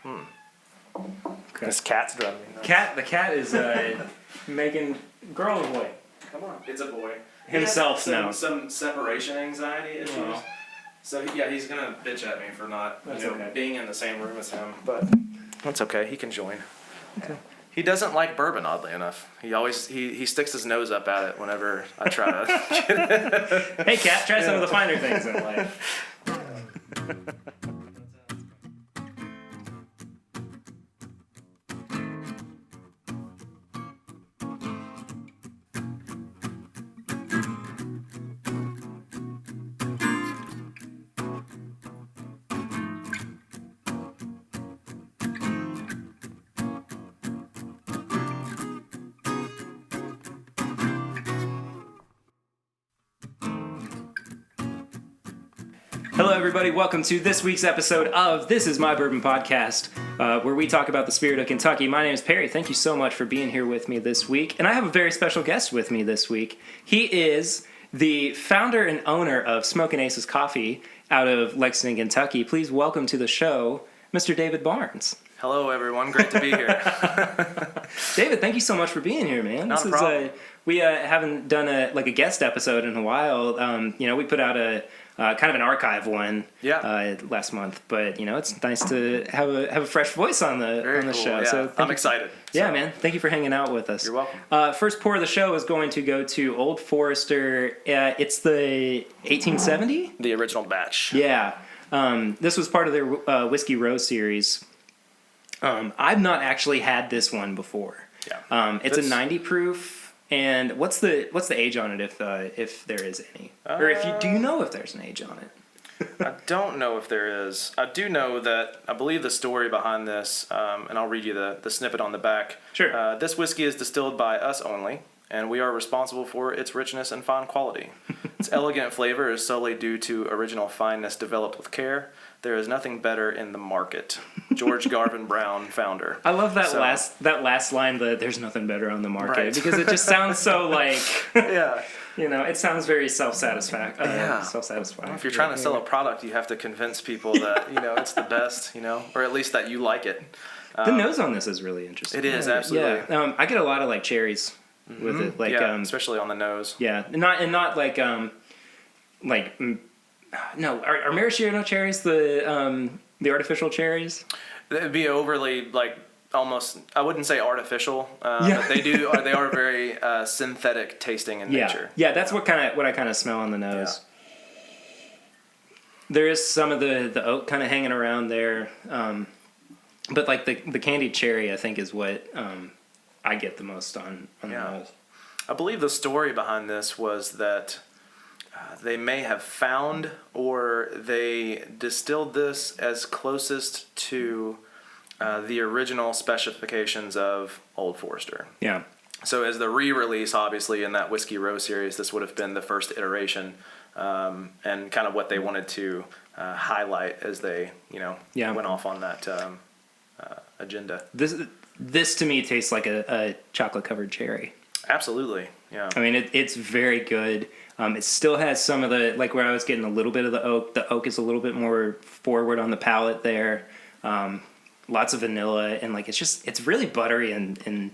Okay. This cat's driving me nuts. The cat is making girl or boy? Come on. It's a boy. Himself now. Some separation anxiety issues. Oh. So yeah, he's gonna bitch at me for not okay. being in the same room as him. But that's okay. He can join. Okay. He doesn't like bourbon, oddly enough. He sticks his nose up at it whenever I try to. Hey, cat, try some of the finer things in life. Hello, everybody. Welcome to this week's episode of This Is My Bourbon Podcast, where we talk about the spirit of Kentucky. My name is Perry. Thank you so much for being here with me this week. And I have a very special guest with me this week. He is the founder and owner of Smokin Aces Coffee out of Lexington, Kentucky. Please welcome to the show, Mr. David Barnes. Hello, everyone. Great to be here. David, thank you so much for being here, man. Not a problem. We haven't done a guest episode in a while. We put out a kind of an archive one last month, but it's nice to have a fresh voice on the show. Yeah. So I'm excited. Yeah, man. Thank you for hanging out with us. You're welcome. First pour of the show is going to go to Old Forester. It's the 1870? The original batch. Yeah. This was part of their Whiskey Row series. I've not actually had this one before. Yeah. It's a 90 proof. And what's the age on it if there is any, or do you know if there's an age on it? I don't know if there is. I do know that I believe the story behind this, and I'll read you the snippet on the back. Sure. This whiskey is distilled by us only, and we are responsible for its richness and fine quality. Its elegant flavor is solely due to original fineness developed with care. There is nothing better in the market. George Garvin Brown, founder. I love that last line. There's nothing better on the market, right. Because it just sounds so like Yeah. It sounds very self-satisfying. Self-satisfying. Well, if you're trying to sell a product, you have to convince people that it's the best, or at least that you like it. The nose on this is really interesting. It is, absolutely. Yeah. I get a lot of cherries with it, especially on the nose. Yeah, not like no, are maraschino cherries the artificial cherries? It'd be overly almost. I wouldn't say artificial. But they are very synthetic tasting in nature. Yeah, that's what I kind of smell on the nose. Yeah. There is some of the oak kind of hanging around there, but the candied cherry I think is what I get the most on the nose. I believe the story behind this was that. They may have found or they distilled this as closest to the original specifications of Old Forester. Yeah. So as the re-release, obviously, in that Whiskey Row series, this would have been the first iteration and kind of what they wanted to highlight as they, went off on that agenda. This to me tastes like a chocolate-covered cherry. Absolutely, yeah. I mean, it's very good. It still has some of the, where I was getting a little bit of the oak. The oak is a little bit more forward on the palate there. Lots of vanilla, and it's really buttery, and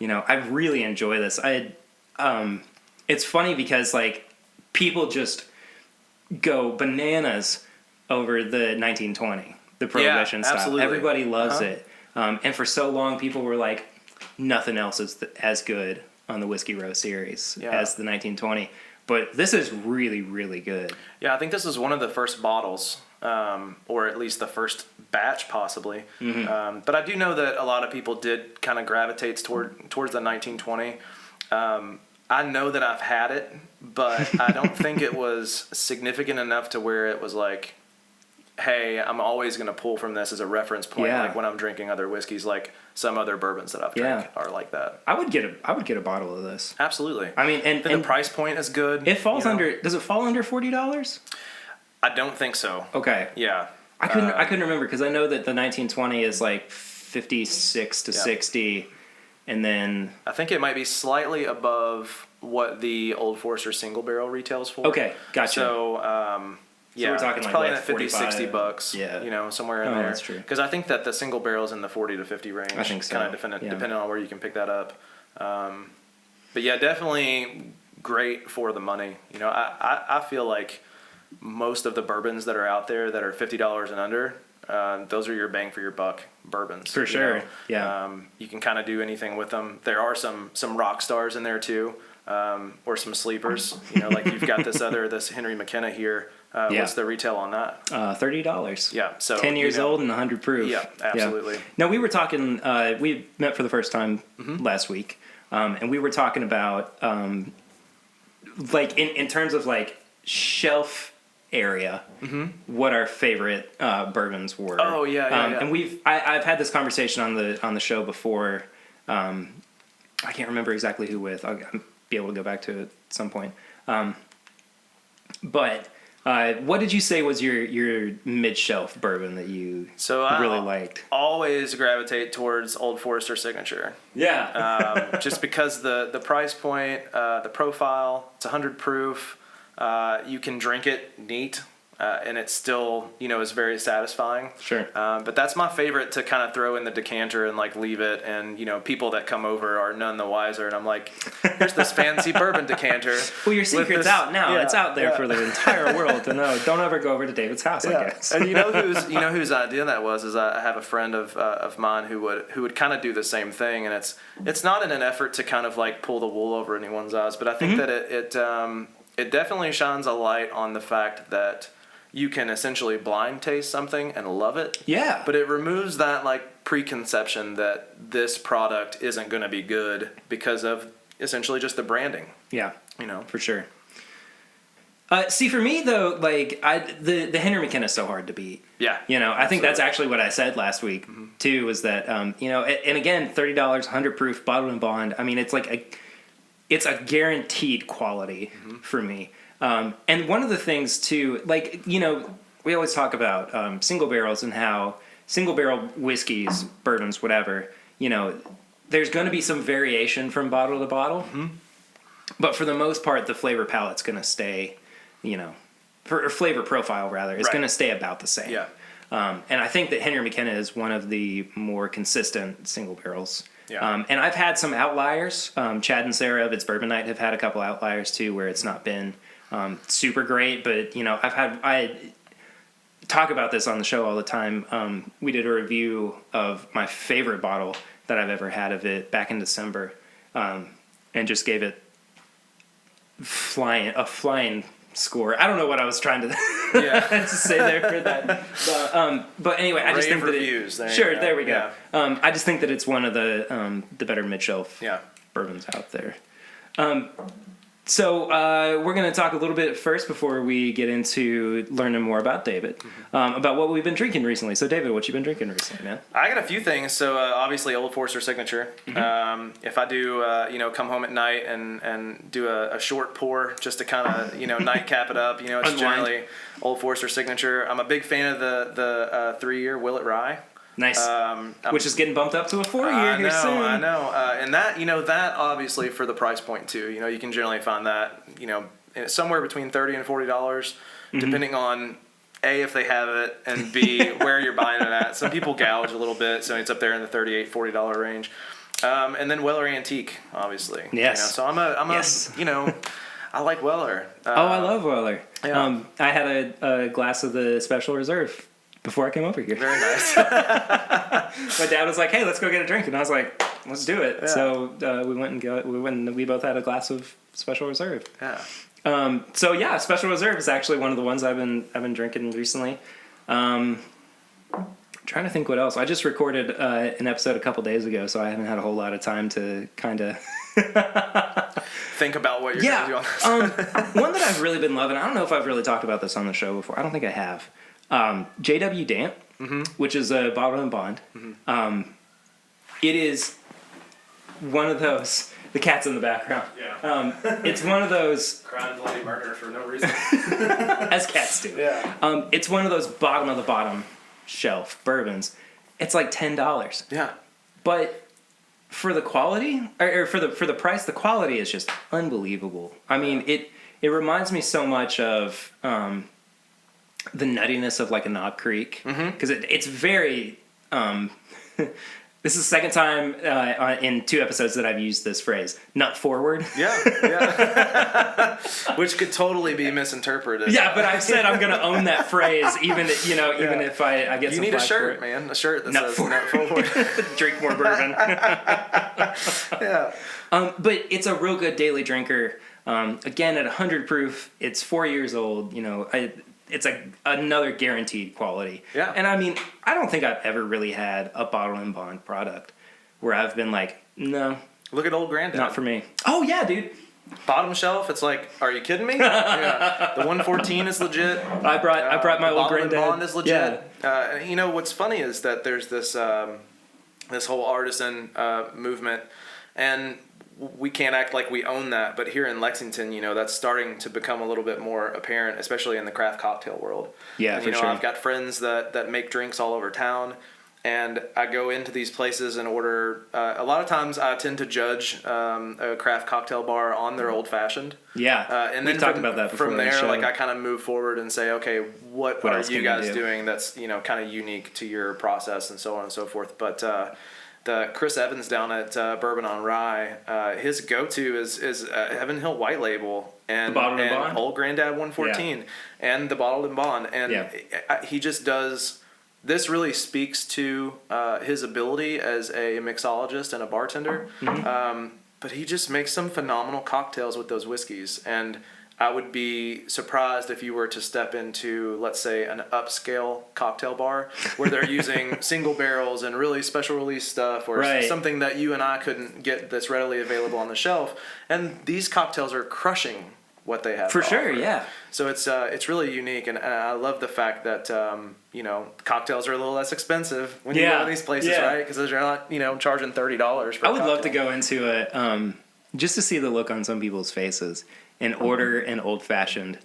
I really enjoy this. It's funny because people just go bananas over the 1920, the Prohibition style. Absolutely. Everybody loves it. And for so long, people were like, nothing else is as good on the Whiskey Row series as the 1920. But this is really, really good. Yeah, I think this is one of the first bottles, or at least the first batch, possibly. Mm-hmm. But I do know that a lot of people did kind of gravitate towards the 1920. I know that I've had it, but I don't think it was significant enough to where it was like, hey, I'm always going to pull from this as a reference point, like when I'm drinking other whiskeys, like some other bourbons that I've drank are like that. I would get a bottle of this. Absolutely. I mean, and the price point is good. It falls under. Does it fall under $40? I don't think so. Okay. Yeah. I couldn't remember because I know that the 1920 is like 56 to 60, and then I think it might be slightly above what the Old Forester single barrel retails for. Okay, gotcha. So Yeah, we're talking it's like probably what, in that 50, 60 $45? bucks. Yeah. You know, somewhere in Oh, there. that's true. Because I think that the single barrel's in the 40 to 50 range. I think so. Kind of depending on where you can pick that up. But yeah, definitely great for the money. You know, I feel like most of the bourbons that are out there that are $50 and under, those are your bang for your buck bourbons. For sure. Know? Yeah. You can kind of do anything with them. There are some rock stars in there too, or some sleepers. You know, like you've got this Henry McKenna here. What's the retail on that? $30. Yeah, so 10 years old and 100 proof. Yeah, absolutely. Yeah. No, we were talking. We met for the first time last week, and we were talking about like in terms of like shelf area, what our favorite bourbons were. Oh yeah. And I've had this conversation on the show before. I can't remember exactly who with. I'll be able to go back to it at some point. But what did you say was your mid-shelf bourbon that you really liked? Always gravitate towards Old Forester Signature. Yeah. Just because the price point, the profile, it's 100 proof. You can drink it neat, and it still, is very satisfying. Sure. But that's my favorite to kind of throw in the decanter and like leave it. And, people that come over are none the wiser. And I'm like, here's this fancy bourbon decanter. Well, your secret's out now. Yeah, it's out there for the entire world to know. Don't ever go over to David's house, I guess. And whose idea that was is I have a friend of mine who would kind of do the same thing. And it's not in an effort to kind of like pull the wool over anyone's eyes, but I think that it definitely shines a light on the fact that you can essentially blind taste something and love it. Yeah. But it removes that like preconception that this product isn't going to be good because of essentially just the branding. Yeah. For sure. See, for me though, like the Henry McKenna is so hard to beat. Yeah. I think that's actually what I said last week too. Was that and again, $30, 100 proof, bottled and bond. I mean, it's a guaranteed quality for me. And one of the things too, like, we always talk about single barrels and how single barrel whiskeys, bourbons, whatever, there's going to be some variation from bottle to bottle. But for the most part, the flavor palate's going to stay, or flavor profile rather, is going to stay about the same. Yeah. And I think that Henry McKenna is one of the more consistent single barrels. Yeah. And I've had some outliers. Chad and Sarah of It's Bourbon Night have had a couple outliers too, where it's not been super great. But I talk about this on the show all the time. We did a review of my favorite bottle that I've ever had of it back in December, and just gave it a flying score. I don't know what I was trying to to say there for that. But anyway, I just think reviews. that there we go. Yeah. I just think that it's one of the better mid-shelf bourbons out there. So we're going to talk a little bit first before we get into learning more about David, about what we've been drinking recently. So David, what you been drinking recently, man? I got a few things. So obviously Old Forester Signature. If I do, come home at night and do a short pour just to kind of, nightcap it up, it's generally Old Forester Signature. I'm a big fan of the 3-year Willet Rye. Nice. Which is getting bumped up to a 4-year here soon. I know. And that, that obviously for the price point too, you can generally find that, somewhere between $30 and $40, depending on A, if they have it, and B, where you're buying it at. Some people gouge a little bit, so it's up there in the $38, $40 range. And then Weller Antique, obviously. Yes. So I'm a I like Weller. I love Weller. Yeah. I had a glass of the Special Reserve before I came over here. Very nice. My dad was like, "Hey, let's go get a drink," and I was like, "Let's do it." Yeah. So we went and we both had a glass of Special Reserve. Yeah. Special Reserve is actually one of the ones I've been drinking recently. Trying to think what else. I just recorded an episode a couple days ago, so I haven't had a whole lot of time to kind of think about what you're going to do on this. One that I've really been loving. I don't know if I've really talked about this on the show before. I don't think I have. JW Damp, which is a bottle and bond. It is one of those. The cat's in the background. Yeah. It's one of those. Crying bloody murder for no reason. As cats do. Yeah. It's one of those bottom of the bottom shelf bourbons. It's like $10. Yeah. But for the quality, or for the price, the quality is just unbelievable. I mean, it reminds me so much of the nuttiness of like a Knob Creek, because it's very. This is the second time in 2 episodes that I've used this phrase, nut forward. Yeah. Which could totally be misinterpreted. Yeah, but I've said I'm going to own that phrase, even if I get some You need a shirt, for man. A shirt that nut says forward. nut forward. Drink more bourbon. Yeah. But it's a real good daily drinker. Again, at 100 proof, it's 4 years old. It's another guaranteed quality. Yeah. And I mean, I don't think I've ever really had a bottle and bond product where I've been like, no. Look at old Granddad. Not for me. Oh, yeah, dude. Bottom shelf, it's like, are you kidding me? Yeah. The 114 is legit. I brought my old Granddad. The bond is legit. Yeah. What's funny is that there's this this whole artisan movement, and we can't act like we own that, but here in Lexington, that's starting to become a little bit more apparent, especially in the craft cocktail world. Yeah, and, for sure. I've got friends that make drinks all over town, and I go into these places and order. A lot of times, I tend to judge a craft cocktail bar on their old fashioned. Yeah, and we've then talked about that before. From there, like I kind of move forward and say, okay, what are else you can guys you do? doing that's kind of unique to your process and so on and so forth. But the Chris Evans down at Bourbon on Rye, his go-to is Heaven Hill White Label and, The Bottled and Bond? Old Granddad 114 and the Bottled and Bond. And he just does, this really speaks to his ability as a mixologist and a bartender. But he just makes some phenomenal cocktails with those whiskeys. And I would be surprised if you were to step into, let's say, an upscale cocktail bar where they're using single barrels and really special release stuff, or something that you and I couldn't get that's readily available on the shelf. And these cocktails are crushing what they have For to sure, offer. yeah. So it's really unique, and I love the fact that cocktails are a little less expensive when you go to these places, right? Because they're not charging $30 for. I would love to go into it just to see the look on some people's faces and order an old fashioned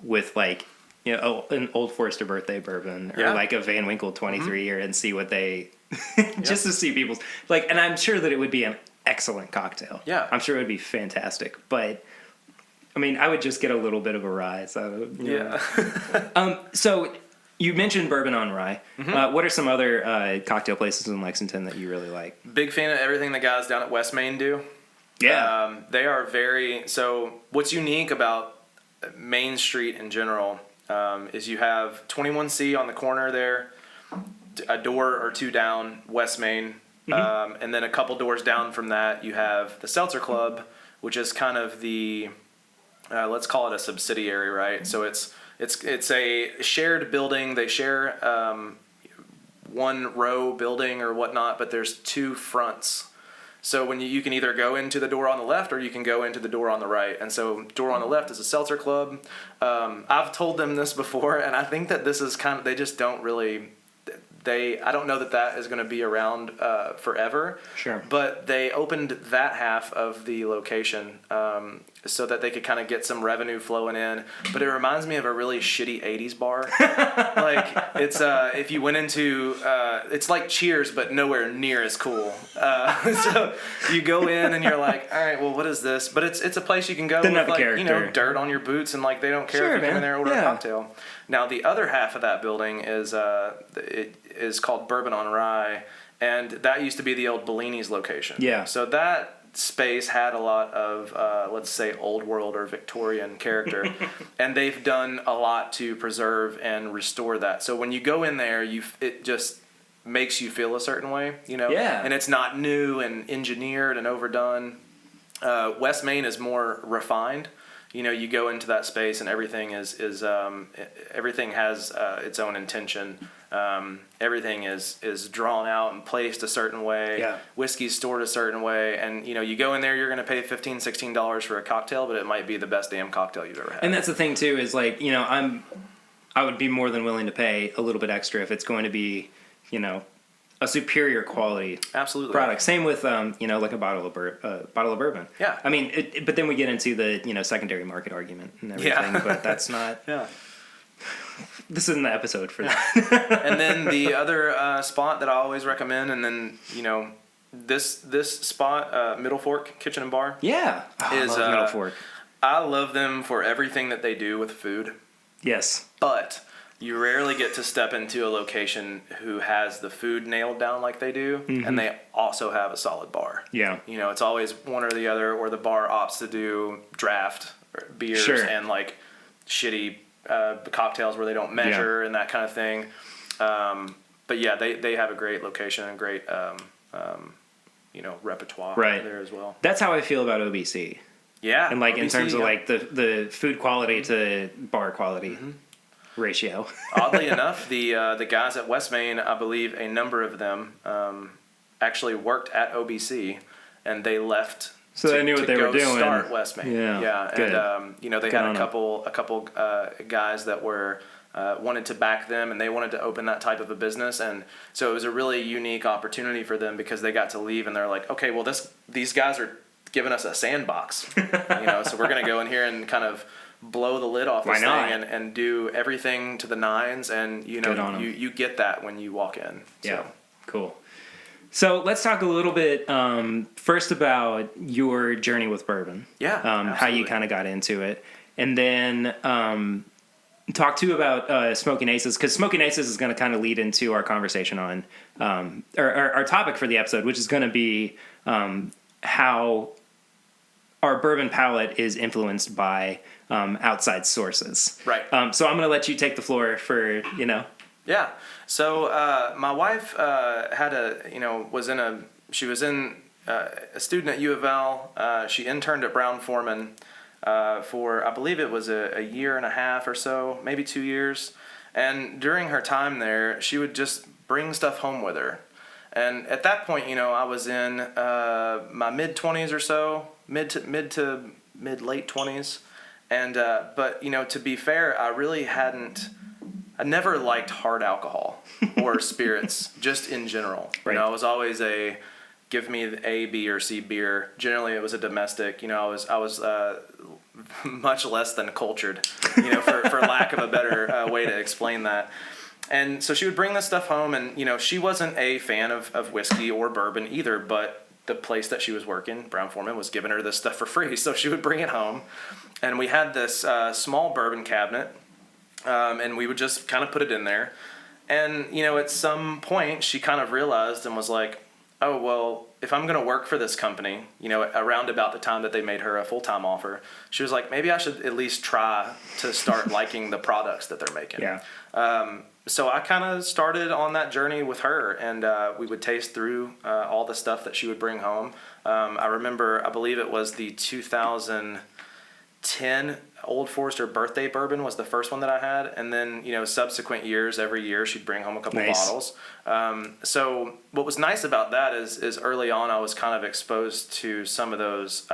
with like an Old Forester birthday bourbon or like a Van Winkle 23 year and see what they just to see people's like. And I'm sure that it would be an excellent cocktail. Yeah, I'm sure it would be fantastic, but. I mean, I would just get a little bit of a rise out of it. So you mentioned Bourbon on Rye. What are some other cocktail places in Lexington that you really like? Big fan of everything the guys down at West Main do. Yeah. They are very... So what's unique about Main Street in general is you have 21C on the corner there, a door or two down West Main, and then a couple doors down from that you have the Seltzer Club, which is kind of the... let's call it a subsidiary, right? So it's a shared building. They share one row building or whatnot, but there's two fronts. So when you can either go into the door on the left or you can go into the door on the right. And so door on the left is a Seltzer Club. I've told them this before, and I think that this is kind of, they just don't really... I don't know that is going to be around forever. Sure. But they opened that half of the location so that they could kind of get some revenue flowing in. But it reminds me of a really shitty 80s bar. Like, it's if you went into... it's like Cheers, but nowhere near as cool. So you go in and you're like, all right, well, what is this? But it's a place you can go with, like, dirt on your boots, and like they don't care if you come in there and order a cocktail. Now, the other half of that building is it is called Bourbon on Rye, and that used to be the old Bellini's location. Yeah. So that space had a lot of, let's say, old world or Victorian character, and they've done a lot to preserve and restore that. So when you go in there, it just makes you feel a certain way, Yeah. And it's not new and engineered and overdone. West Main is more refined. You go into that space and everything everything has its own intention. Everything is drawn out and placed a certain way. Yeah. Whiskey's stored a certain way, and you go in there, you're going to pay $15, $16 for a cocktail, but it might be the best damn cocktail you've ever had. And that's the thing too, is like I would be more than willing to pay a little bit extra if it's going to be a superior quality product. Same with like a bottle of bourbon. Yeah. I mean, but then we get into the secondary market argument and everything. But that's not. Yeah. This isn't the episode for that. And then the other spot that I always recommend, and then this spot, Middle Fork Kitchen and Bar. Yeah. I love Middle Fork. I love them for everything that they do with food. Yes. But you rarely get to step into a location who has the food nailed down like they do, and they also have a solid bar. Yeah. You know, it's always one or the other, or the bar opts to do draft beers and like shitty cocktails where they don't measure and that kind of thing. But yeah, they have a great location and great, repertoire there as well. That's how I feel about OBC. Yeah. And like OBC, in terms of like the food quality to bar quality ratio. Oddly enough, the guys at West Main, I believe a number of them actually worked at OBC, and they left. So they knew what they were doing. Start West Main. Yeah. Good. And they had a couple guys that were wanted to back them, and they wanted to open that type of a business, and so it was a really unique opportunity for them because they got to leave, and they're like, okay, well these guys are giving us a sandbox, so we're gonna go in here and kind of blow the lid off this thing and do everything to the nines, and you get that when you walk in. So. Yeah, cool. So let's talk a little bit first about your journey with bourbon. Yeah, how you kind of got into it, and then talk too about Smokin' Aces, because Smokin' Aces is going to kind of lead into our conversation on our topic for the episode, which is going to be how our bourbon palate is influenced by outside sources. Right. So I'm going to let you take the floor for, Yeah. So my wife she was a student at U of L. She interned at Brown-Forman for, I believe it was a year and a half or so, maybe 2 years. And during her time there, she would just bring stuff home with her. And at that point, I was in my mid-20s or so, mid to mid-late 20s. And but to be fair, I never liked hard alcohol or spirits, just in general. Right. I was always give me the A, B, or C beer. Generally, it was a domestic. I was much less than cultured, for lack of a better way to explain that. And so she would bring this stuff home, and she wasn't a fan of whiskey or bourbon either, but the place that she was working, Brown-Forman, was giving her this stuff for free, so she would bring it home. And we had this small bourbon cabinet, and we would just kind of put it in there. And, at some point, she kind of realized and was like, oh, well, if I'm going to work for this company, around about the time that they made her a full-time offer, she was like, maybe I should at least try to start liking the products that they're making. Yeah. So I kind of started on that journey with her, and we would taste through all the stuff that she would bring home. I believe it was the 2010 Old Forester birthday bourbon was the first one that I had, and then subsequent years, every year she'd bring home a couple bottles. So what was nice about that is early on I was kind of exposed to some of those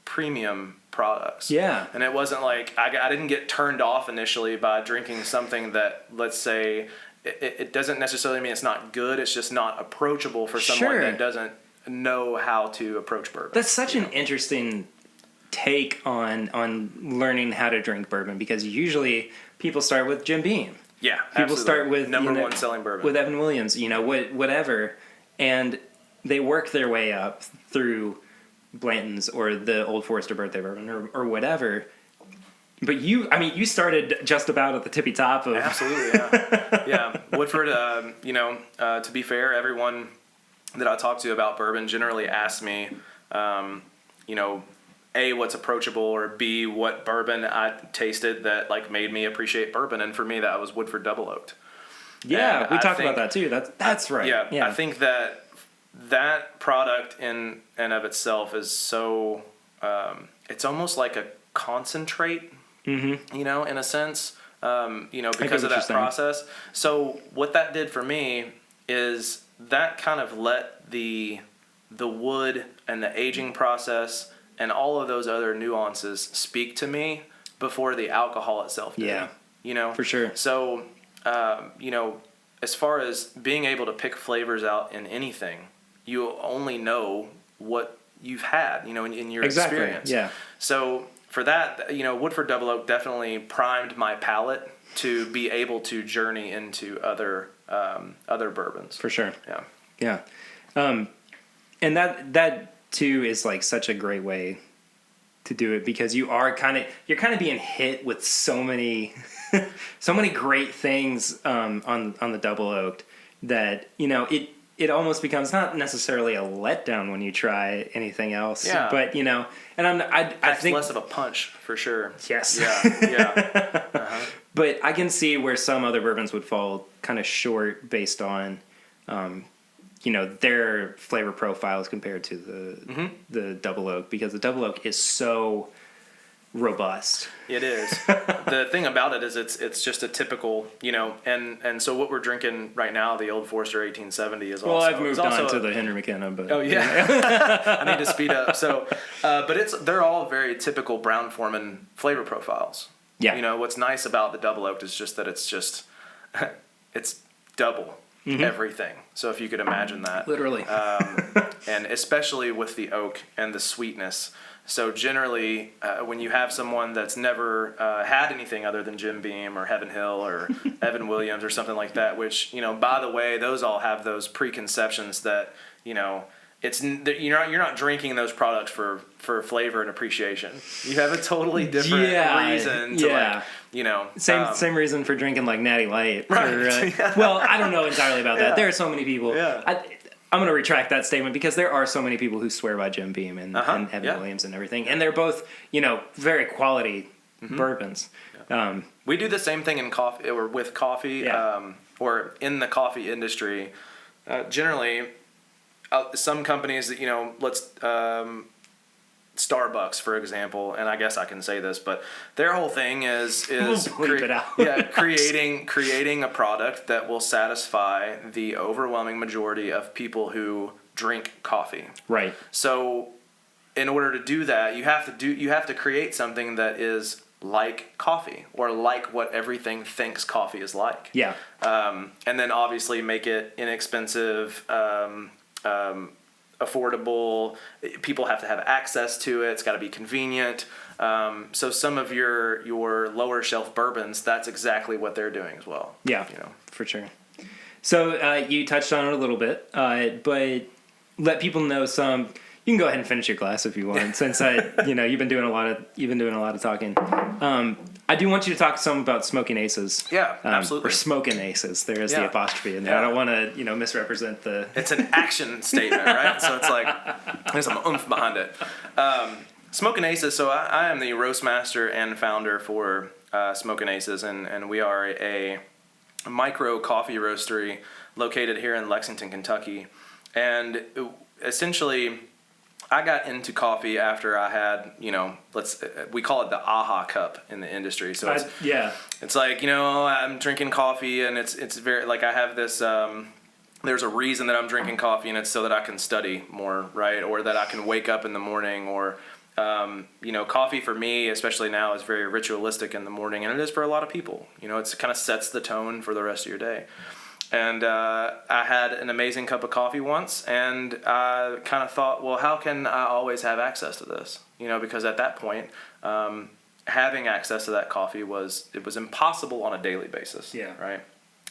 premium products. Yeah. And it wasn't like I didn't get turned off initially by drinking something that, let's say, it doesn't necessarily mean it's not good. It's just not approachable for someone that doesn't know how to approach bourbon. That's such an interesting take on learning how to drink bourbon, because usually people start with Jim Beam. Yeah, people absolutely. start with number one selling bourbon with Evan Williams, whatever, and they work their way up through Blanton's or the Old Forester birthday bourbon or whatever. But you started just about at the tippy top of absolutely, yeah. Woodford. To be fair, everyone that I talk to about bourbon generally asks me, A, what's approachable, or B, what bourbon I tasted that made me appreciate bourbon, and for me that was Woodford Double Oaked. Yeah, we talked about that too. That's right. Yeah, I think that product in and of itself is so it's almost like a concentrate, in a sense, because of that process. So what that did for me is that kind of let the wood and the aging process and all of those other nuances speak to me before the alcohol itself did. Yeah. For sure. So, as far as being able to pick flavors out in anything, you only know what you've had, in your experience. Yeah. So for that, Woodford Double Oak definitely primed my palate to be able to journey into other bourbons. For sure. Yeah. Yeah. And that too is such a great way to do it, because you're kind of being hit with so many so many great things on the double oaked that it almost becomes not necessarily a letdown when you try anything else. Yeah. But and I think less of a punch for sure. Yes. Yeah. Uh-huh. But I can see where some other bourbons would fall kind of short based on their flavor profiles compared to the double oak, because the double oak is so robust. It is. The thing about it is it's just a typical, and so what we're drinking right now, the Old Forester 1870 is also... Well, I've moved on to the Henry McKenna, but... Oh, yeah. I need to speed up. So, but they're all very typical Brown-Forman flavor profiles. Yeah. What's nice about the double oaked is just that it's double everything. So if you could imagine that. Literally. And especially with the oak and the sweetness. So generally, when you have someone that's never had anything other than Jim Beam or Heaven Hill or Evan Williams or something like that, which, by the way, those all have those preconceptions that, you're not drinking those products for flavor and appreciation. You have a totally different reason to same reason for drinking like Natty Light. Right. Or, well, I don't know entirely about that. Yeah. There are so many people. Yeah. I'm going to retract that statement because there are so many people who swear by Jim Beam and Evan Williams and everything, and they're both very quality bourbons. Yeah. We do the same thing in coffee or with coffee, or in the coffee industry. Generally, some companies that let's Starbucks, for example, and I guess I can say this, but their whole thing is creating a product that will satisfy the overwhelming majority of people who drink coffee. Right. So, in order to do that, you have to create something that is like coffee, or like what everything thinks coffee is like. Yeah. And then obviously make it inexpensive, affordable. People have to have access to it. It's got to be convenient. So some of your lower shelf bourbons, that's exactly what they're doing as well. Yeah, for sure. So you touched on it a little bit, but let people know some. You can go ahead and finish your glass if you want, since you've been doing a lot of talking. I do want you to talk some about Smokin' Aces. Yeah, absolutely. Or Smokin' Aces. There is the apostrophe in there. I don't want to, misrepresent the... It's an action statement, right? So it's like, there's some oomph behind it. Smokin' Aces, so I am the roast master and founder for Smokin' Aces, and we are a micro coffee roastery located here in Lexington, Kentucky. And essentially... I got into coffee after I had, we call it the AHA cup in the industry. So it's like, I'm drinking coffee and it's very, like I have this, there's a reason that I'm drinking coffee, and it's so that I can study more, right? Or that I can wake up in the morning, or, coffee for me, especially now, is very ritualistic in the morning, and it is for a lot of people. It kind of sets the tone for the rest of your day. And I had an amazing cup of coffee once, and I kind of thought, well, how can I always have access to this? Because at that point, having access to that coffee was impossible on a daily basis. Yeah. Right.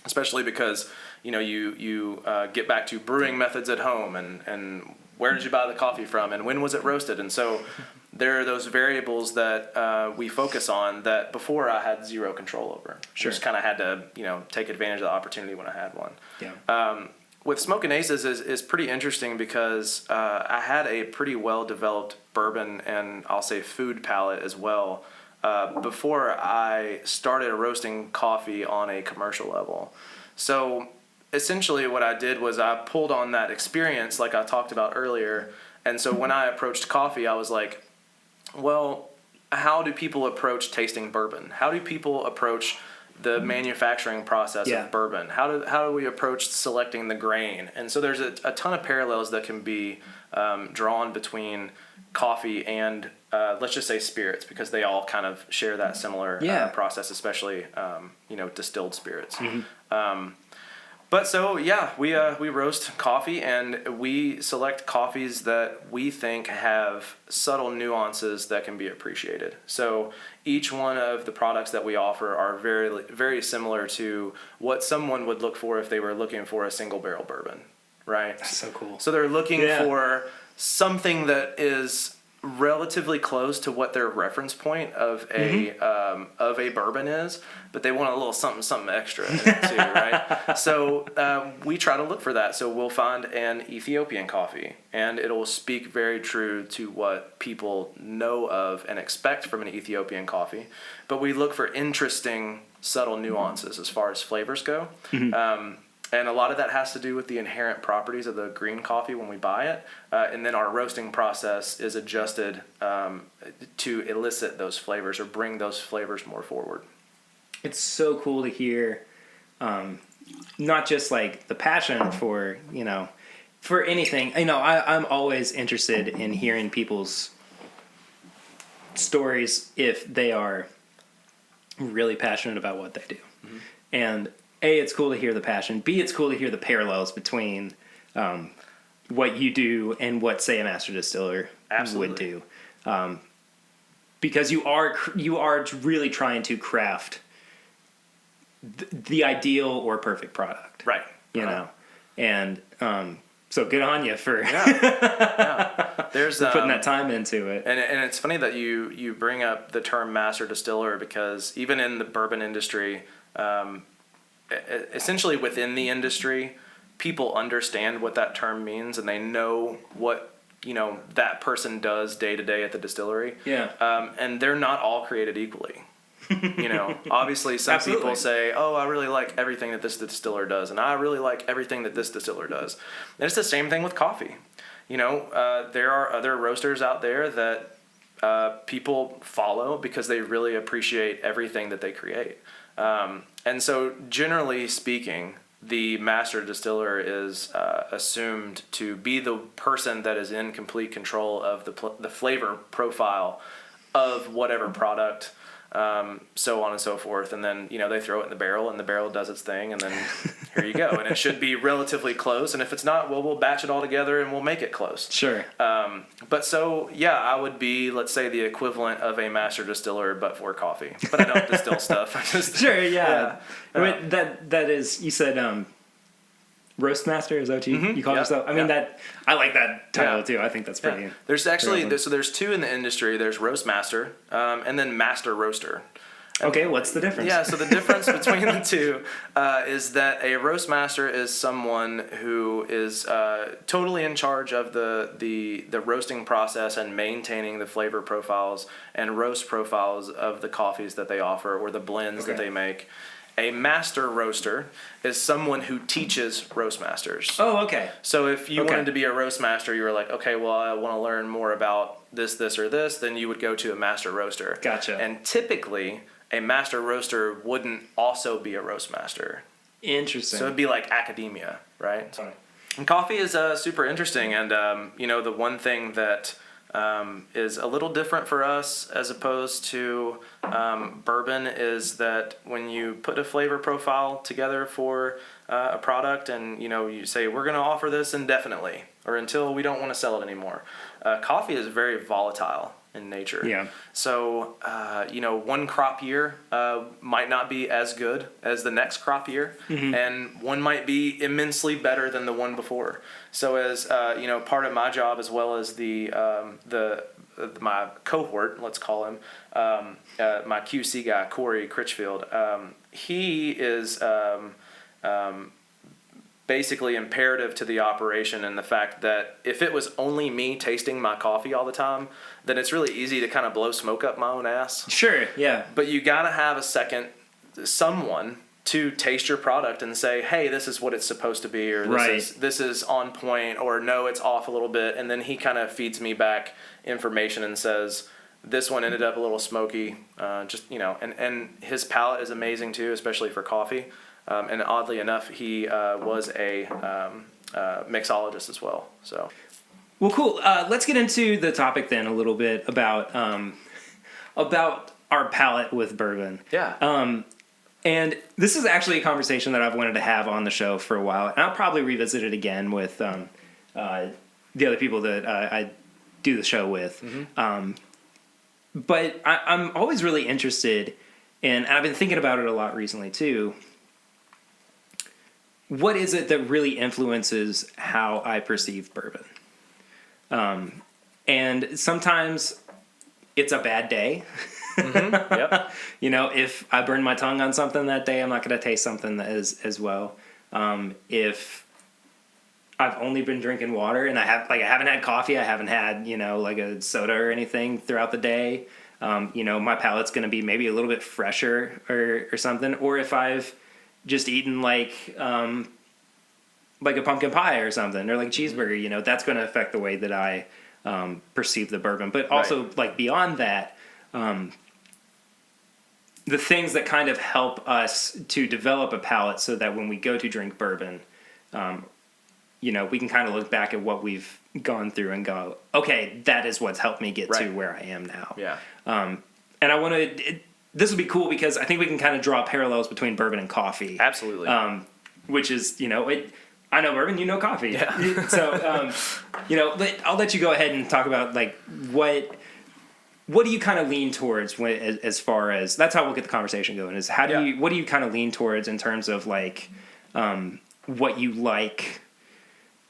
Especially because you get back to brewing methods at home, and where did you buy the coffee from, and when was it roasted, and so. There are those variables that we focus on that before I had zero control over. Sure. Just kind of had to, take advantage of the opportunity when I had one. Yeah. With Smokin' Aces is pretty interesting because I had a pretty well-developed bourbon and I'll say food palate as well before I started roasting coffee on a commercial level. So essentially what I did was I pulled on that experience like I talked about earlier. And so when I approached coffee, I was like, well, how do people approach tasting bourbon? How do people approach the manufacturing process of bourbon? How do we approach selecting the grain? And so there's a ton of parallels that can be drawn between coffee and let's just say spirits, because they all kind of share that similar process, especially distilled spirits. Mm-hmm. But so we roast coffee, and we select coffees that we think have subtle nuances that can be appreciated. So each one of the products that we offer are very, very similar to what someone would look for if they were looking for a single barrel bourbon, right? That's so cool. So they're looking for something that is relatively close to what their reference point of a bourbon is, but they want a little something extra in it too, right? So we try to look for that. So we'll find an Ethiopian coffee, and it'll speak very true to what people know of and expect from an Ethiopian coffee. But we look for interesting, subtle nuances as far as flavors go. And a lot of that has to do with the inherent properties of the green coffee when we buy it. And then our roasting process is adjusted to elicit those flavors or bring those flavors more forward. It's so cool to hear, not just like the passion for, for anything. I'm always interested in hearing people's stories if they are really passionate about what they do. And A, it's cool to hear the passion. B, it's cool to hear the parallels between what you do and what, say, a master distiller would do. Because you are really trying to craft the ideal or perfect product. Right. You know? And so good on you for, There's, for putting that time into it. And it's funny that you bring up the term master distiller, because even in the bourbon industry, essentially within the industry, people understand what that term means, and they know what that person does day to day at the distillery. And they're not all created equally. Obviously some people say, oh, I really like everything that this distiller does, and I really like everything that this distiller does. And it's the same thing with coffee. There are other roasters out there that people follow because they really appreciate everything that they create. And so, generally speaking, the master distiller is assumed to be the person that is in complete control of the flavor profile of whatever product, so on and so forth. And then, they throw it in the barrel, and the barrel does its thing, and then here you go. And it should be relatively close. And if it's not, well, we'll batch it all together and we'll make it close. Sure. But so, I would be, let's say, the equivalent of a master distiller, but for coffee. But I don't distill stuff. Sure, yeah. I mean, that is, you said, roast master, is that what you call yourself? I mean, I like that title too. I think that's pretty. There's actually, there's two in the industry. There's roast master, and then master roaster. Okay, what's the difference? Yeah, so the difference between the two is that a roast master is someone who is totally in charge of the roasting process and maintaining the flavor profiles and roast profiles of the coffees that they offer or the blends that they make. A master roaster is someone who teaches roast masters. Oh, okay. So if you wanted to be a roast master, you were like, okay, well, I want to learn more about this, or this, then you would go to a master roaster. Gotcha. And typically, a master roaster wouldn't also be a roast master. Interesting. So it'd be like academia, right? Sorry. And coffee is super interesting, and the one thing that is a little different for us as opposed to bourbon is that when you put a flavor profile together for a product, and you say we're going to offer this indefinitely or until we don't want to sell it anymore, coffee is very volatile in nature. Yeah. So, one crop year might not be as good as the next crop year, and one might be immensely better than the one before. So, as part of my job as well as my cohort, let's call him, my QC guy, Corey Critchfield, he is basically imperative to the operation, and the fact that if it was only me tasting my coffee all the time, then it's really easy to kind of blow smoke up my own ass. Sure, yeah. But you gotta have someone to taste your product and say, hey, this is what it's supposed to be, or this is on point, or no, it's off a little bit, and then he kind of feeds me back information and says, this one ended up a little smoky, and his palate is amazing too, especially for coffee. And oddly enough, he was a mixologist as well. So, well, cool. Let's get into the topic then a little bit about our palate with bourbon. Yeah. And this is actually a conversation that I've wanted to have on the show for a while, and I'll probably revisit it again with the other people that I do the show with. But I'm always really interested in, and I've been thinking about it a lot recently too. What is it that really influences how I perceive bourbon? And sometimes it's a bad day. Yep. You know, if I burn my tongue on something that day, I'm not going to taste something as well. If I've only been drinking water and I haven't had coffee, I haven't had, you know, like a soda or anything throughout the day, you know, my palate's going to be maybe a little bit fresher or something. Or if I've just eaten like a pumpkin pie or something, or like cheeseburger, you know, that's going to affect the way that I perceive the bourbon. But also like beyond that, the things that kind of help us to develop a palate so that when we go to drink bourbon, you know, we can kind of look back at what we've gone through and go, okay, that is what's helped me get to where I am now. Yeah. And I want to, this will be cool because I think we can kind of draw parallels between bourbon and coffee. Absolutely. Which is, you know, I know bourbon, you know coffee. Yeah. So, you know, I'll let you go ahead and talk about like what do you kind of lean towards as far as, that's how we'll get the conversation going, is what do you kind of lean towards in terms of like what you like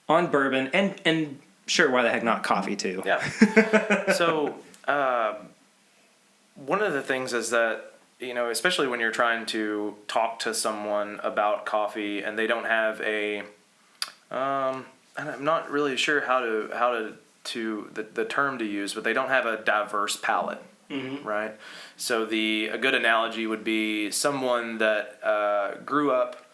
on bourbon and sure, why the heck not coffee too? Yeah. So one of the things is that, you know, especially when you're trying to talk to someone about coffee and they don't have and I'm not really sure how to the term to use, but they don't have a diverse palate, right? So a good analogy would be someone that grew up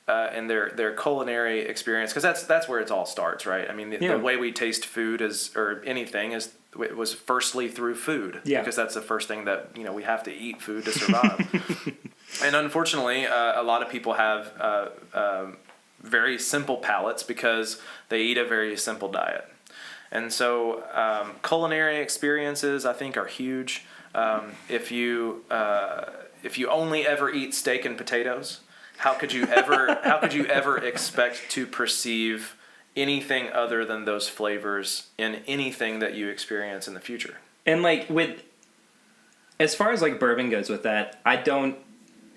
in their culinary experience, because that's where it all starts, right? I mean, the way we taste food or anything it was firstly through food, because that's the first thing that, you know, we have to eat food to survive. And unfortunately, a lot of people have very simple palates because they eat a very simple diet. And so culinary experiences, I think, are huge. If you only ever eat steak and potatoes, how could you ever expect to perceive anything other than those flavors in anything that you experience in the future? And like as far as like bourbon goes with that, I don't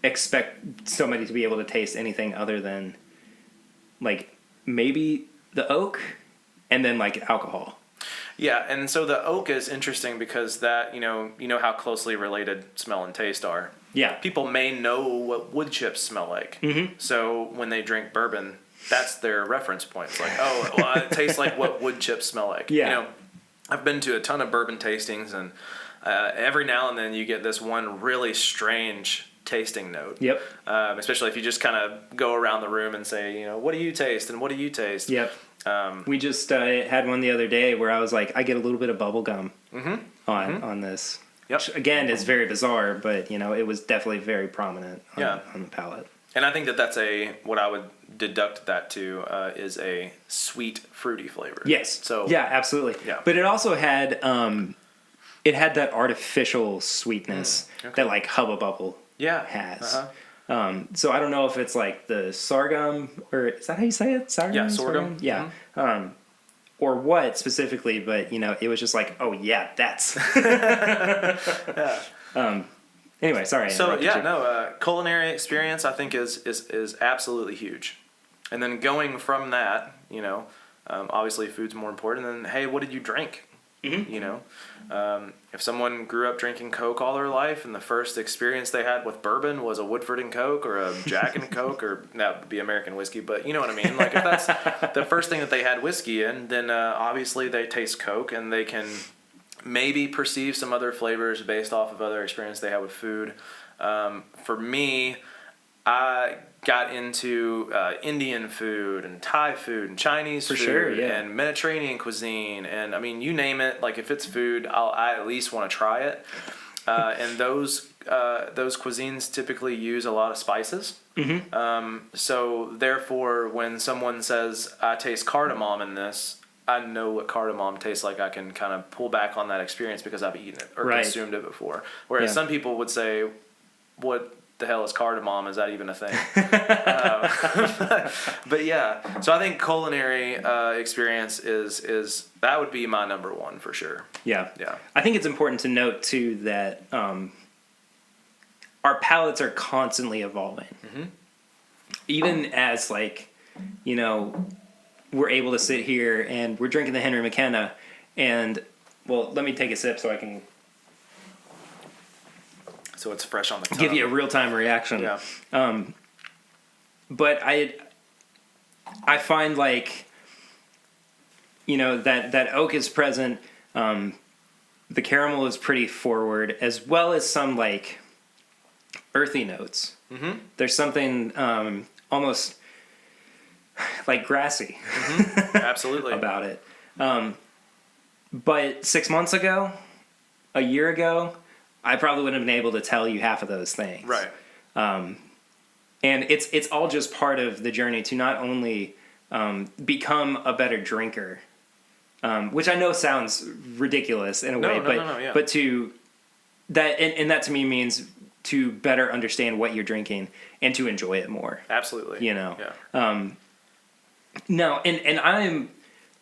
expect somebody to be able to taste anything other than like maybe the oak and then like alcohol. Yeah, and so the oak is interesting because that, you know how closely related smell and taste are. Yeah. People may know what wood chips smell like. Mm-hmm. So when they drink bourbon, that's their reference point. It's like, oh, well, it tastes like what wood chips smell like. Yeah. You know, I've been to a ton of bourbon tastings, and every now and then you get this one really strange tasting note. Yep. Especially if you just kind of go around the room and say, you know, what do you taste and what do you taste? Yep. We just had one the otthe day where I was like, I get a little bit of bubble gum on this. Yep. Which, again, is very bizarre, but, you know, it was definitely very prominent on the palate. And I think that's what I would deduct that to is a sweet, fruity flavor. Yes. So yeah, absolutely. Yeah. But it also had that artificial sweetness that like Hubba Bubble has. Uh-huh. So I don't know if it's like the sorghum, or is that how you say it? Sorghum? Yeah, sorghum. Yeah. Mm-hmm. Or what specifically, but, you know, it was just like, oh, yeah, that's... Anyway, sorry. So, culinary experience, I think, is absolutely huge. And then going from that, you know, obviously food's more important. And then, hey, what did you drink? Mm-hmm. You know, if someone grew up drinking Coke all their life and the first experience they had with bourbon was a Woodford and Coke or a Jack and Coke, or that would be American whiskey, but you know what I mean? Like if that's the first thing that they had whiskey in, then obviously they taste Coke and they can maybe perceive some other flavors based off of other experience they have with food. For me, I got into Indian food and Thai food and Chinese food and Mediterranean cuisine, and I mean, you name it. Like if it's food, I at least want to try it. And those cuisines typically use a lot of spices. Mm-hmm. So therefore, when someone says, "I taste cardamom in this," I know what cardamom tastes like. I can kind of pull back on that experience because I've eaten it or consumed it before. Whereas some people would say, "What the hell is cardamom? Is that even a thing?" But yeah, so I think culinary experience is that would be my number one for sure. Yeah. Yeah. I think it's important to note too that our palates are constantly evolving. Mm-hmm. Even as like, you know, we're able to sit here and we're drinking the Henry McKenna, and well, let me take a sip so I can So it's fresh on the tongue. give you a real-time reaction. Yeah. But I find like, that oak is present. The caramel is pretty forward, as well as some like earthy notes. Mm-hmm. There's something almost like grassy Absolutely about it. But 6 months ago, a year ago, I probably wouldn't have been able to tell you half of those things. Right. And it's all just part of the journey to not only become a better drinker, which I know sounds ridiculous in a way, Yeah. but to that and that to me means to better understand what you're drinking and to enjoy it more. Absolutely. Yeah. No, and I'm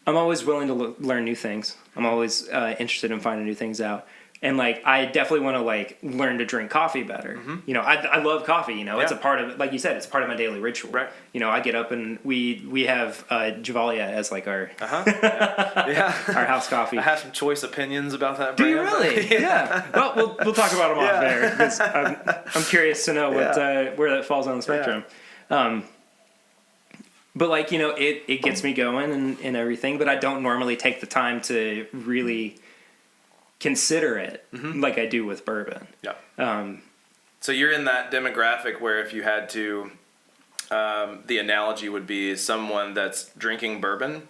always willing to learn new things. I'm always interested in finding new things out. And like, I definitely want to like learn to drink coffee better. Mm-hmm. I love coffee. It's a part of, like you said, it's part of my daily ritual. Right. I get up and we have Javalia as like our Yeah. our house coffee. I have some choice opinions about that Do brand. you really? Yeah. Well, we'll talk about them off there because I'm curious to know what where that falls on the spectrum. Yeah. But like it gets me going and everything. But I don't normally take the time to really consider it like I do with bourbon. Yeah. So you're in that demographic where if you had to, the analogy would be someone that's drinking bourbon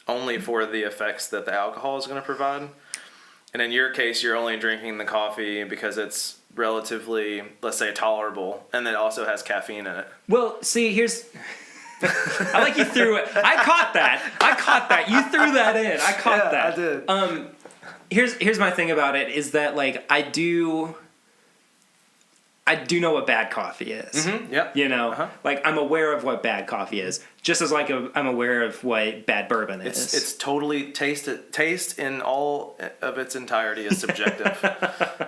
only for the effects that the alcohol is going to provide. And in your case, you're only drinking the coffee because it's relatively, let's say, tolerable, and it also has caffeine in it. Well, see, here's... I like you threw it. I caught that. You threw that in. I caught that. I did. Here's my thing about it is that like I do know what bad coffee is. Mm-hmm. Yeah. Like I'm aware of what bad coffee is, just as like I'm aware of what bad bourbon is. It's totally taste in all of its entirety is subjective.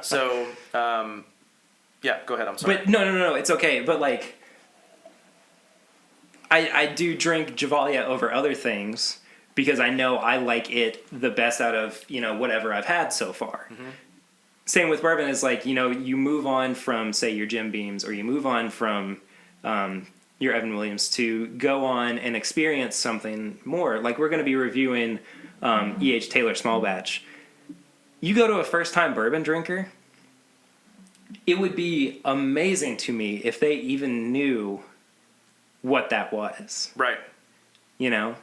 So yeah, go ahead. I'm sorry. But no, it's okay. But like I do drink Javalia over other things because I know I like it the best out of, whatever I've had so far. Mm-hmm. Same with bourbon is like, you move on from, say, your Jim Beams or you move on from your Evan Williams to go on and experience something more. Like we're going to be reviewing E.H. Taylor Small Batch. You go to a first-time bourbon drinker, it would be amazing to me if they even knew what that was. Right.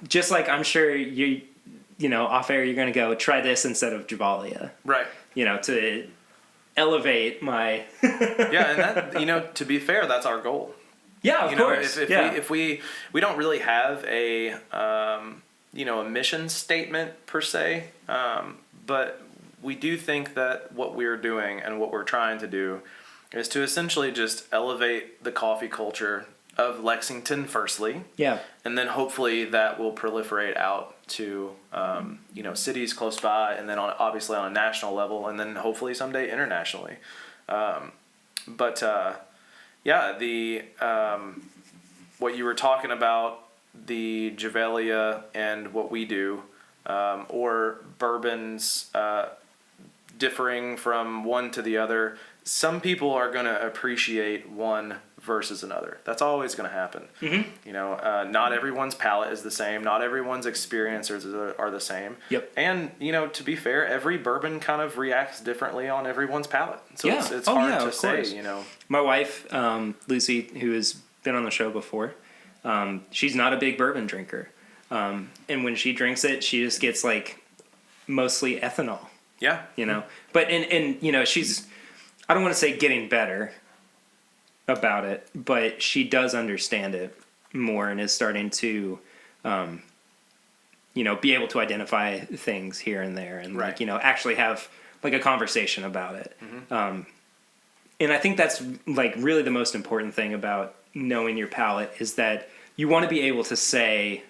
Just like I'm sure off air you're going to go try this instead of Javalia. Right. To elevate my... Yeah, and that, to be fair, that's our goal. Yeah, of course. If we don't really have a, a mission statement per se, but we do think that what we're doing and what we're trying to do is to essentially just elevate the coffee culture of Lexington firstly. Yeah. And then hopefully that will proliferate out to, cities close by and then obviously on a national level and then hopefully someday internationally. What you were talking about, the Javalia and what we do, or bourbons differing from one to the other, some people are going to appreciate one versus another. That's always going to happen. Mm-hmm. Not everyone's palate is the same. Not everyone's experiences are the same. Yep. And, to be fair, every bourbon kind of reacts differently on everyone's palate. So it's hard to say, My wife, Lucy, who has been on the show before, she's not a big bourbon drinker. And when she drinks it, she just gets like mostly ethanol. Yeah. But, and she's, I don't want to say getting better about it, but she does understand it more and is starting to, be able to identify things here and there and right. Actually have like a conversation about it. Mm-hmm. And I think that's like really the most important thing about knowing your palate is that you want to be able to say,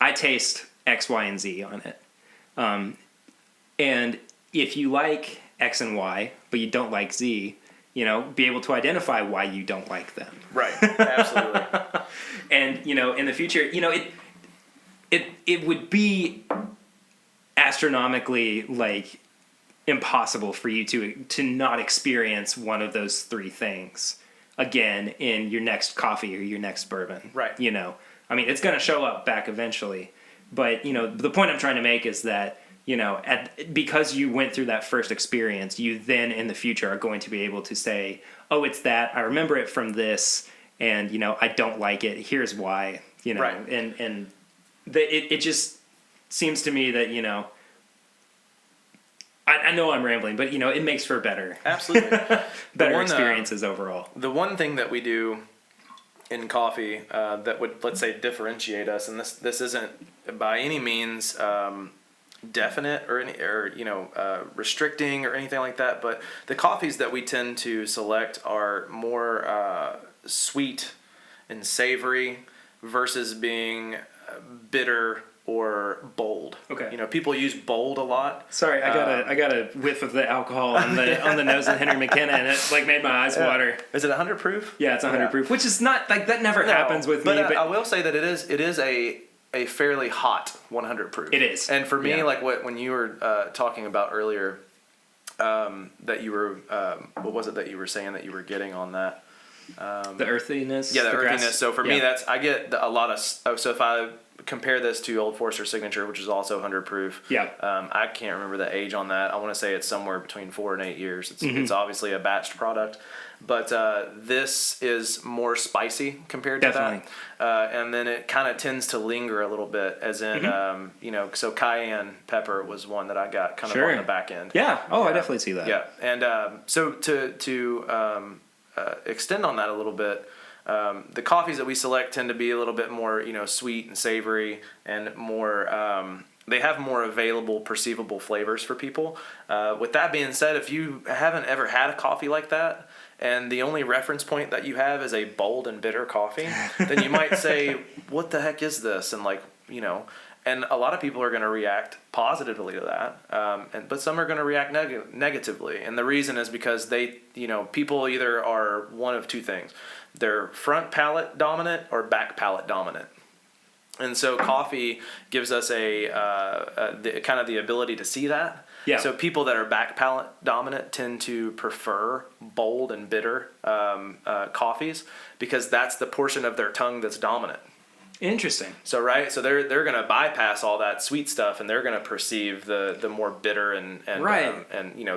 I taste X, Y, and Z on it. And if you like X and Y, but you don't like Z, be able to identify why you don't like them. Right. Absolutely. And, in the future, it would be astronomically like impossible for you to not experience one of those three things again in your next coffee or your next bourbon. Right. You know, I mean, it's going to show up back eventually, but you know, the point I'm trying to make is that, you know, because you went through that first experience, you then in the future are going to be able to say, oh, it's that, I remember it from this, and you know, I don't like it, here's why, you know. Right. And it just seems to me that, you know, I know I'm rambling, but you know, it makes for better Absolutely. better experiences overall. The one thing that we do in coffee that would, let's say, differentiate us, and this isn't by any means definite or restricting or anything like that, but the coffees that we tend to select are more sweet and savory versus being bitter or bold. Okay. You know, people use bold a lot. Sorry, I got a whiff of the alcohol on the nose of Henry McKenna, and it like made my eyes water. Is it 100 proof? Yeah, it's 100 proof, which is not like that never happens with me. But I will say that it is a fairly hot 100 proof. It is. And for me, like when you were talking about earlier, that you were what was it that you were saying that you were getting on that? The earthiness. Yeah, the earthiness. grass. So for me, I get a lot of. So if I compare this to Old Forester Signature, which is also 100 proof. Yeah. I can't remember the age on that. I want to say it's somewhere between 4 and 8 years. It's obviously a batched product, but this is more spicy compared to Definitely. that. And then it kind of tends to linger a little bit, as in, so cayenne pepper was one that I got kind of on the back end. Yeah. Oh, I definitely see that. Yeah. And so to extend on that a little bit, the coffees that we select tend to be a little bit more, sweet and savory and more, they have more available, perceivable flavors for people. With that being said, if you haven't ever had a coffee like that, and the only reference point that you have is a bold and bitter coffee, then you might say, what the heck is this? And and a lot of people are going to react positively to that, but some are going to react negatively. And the reason is because people either are one of two things. They're front palate dominant or back palate dominant. And so coffee gives us kind of the ability to see that. Yeah. So people that are back palate dominant tend to prefer bold and bitter coffees because that's the portion of their tongue that's dominant. Interesting. So they're going to bypass all that sweet stuff, and they're going to perceive the more bitter and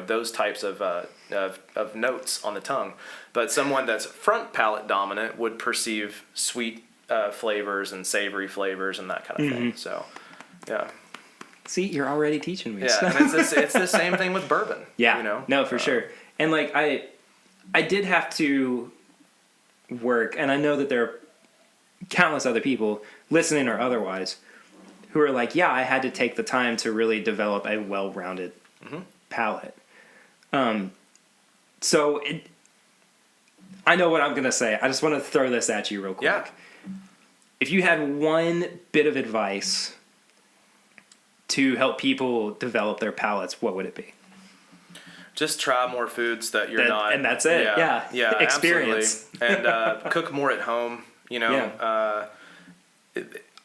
those types of notes on the tongue. But someone that's front palate dominant would perceive sweet flavors and savory flavors and that kind of thing. So, yeah. See, you're already teaching me. Yeah, and it's the same thing with bourbon. Yeah. No, for sure. And like I did have to work, and I know that there are countless other people listening or otherwise who are like, yeah, I had to take the time to really develop a well-rounded palate. So I know what I'm going to say. I just want to throw this at you real quick. Yeah. If you had one bit of advice to help people develop their palates, what would it be? Just try more foods that you're not. And that's it. Yeah. Experience. Absolutely. And cook more at home.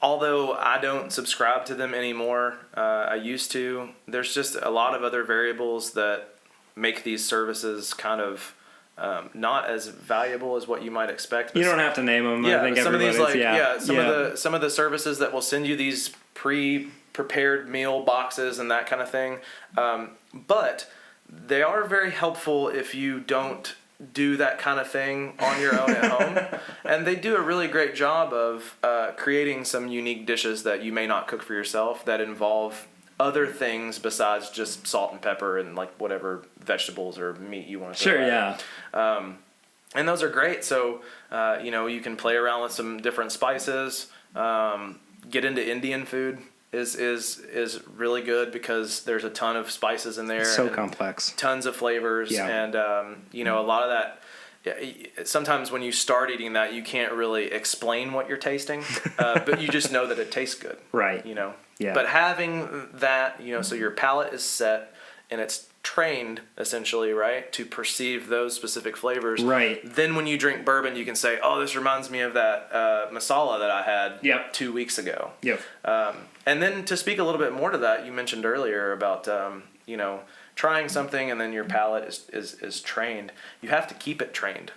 Although I don't subscribe to them anymore, I used to. There's just a lot of other variables that make these services kind of not as valuable as what you might expect. You don't have to name them. Yeah, I think some of these some of the services that will send you these pre-prepared meal boxes and that kind of thing, but they are very helpful if you don't do that kind of thing on your own at home. And they do a really great job of creating some unique dishes that you may not cook for yourself that involve other things besides just salt and pepper and like whatever vegetables or meat you want to throw and those are great. So you can play around with some different spices. Get into Indian food is really good because there's a ton of spices in there. So complex. Tons of flavors. Yeah. And, a lot of that, sometimes when you start eating that, you can't really explain what you're tasting, but you just know that it tastes good. Right. Yeah. But having that, so your palate is set and it's trained essentially, right, to perceive those specific flavors. Right. Then when you drink bourbon, you can say, "Oh, this reminds me of that masala that I had Yep. 2 weeks ago." Yep. And then to speak a little bit more to that, you mentioned earlier about trying something and then your palate is trained. You have to keep it trained.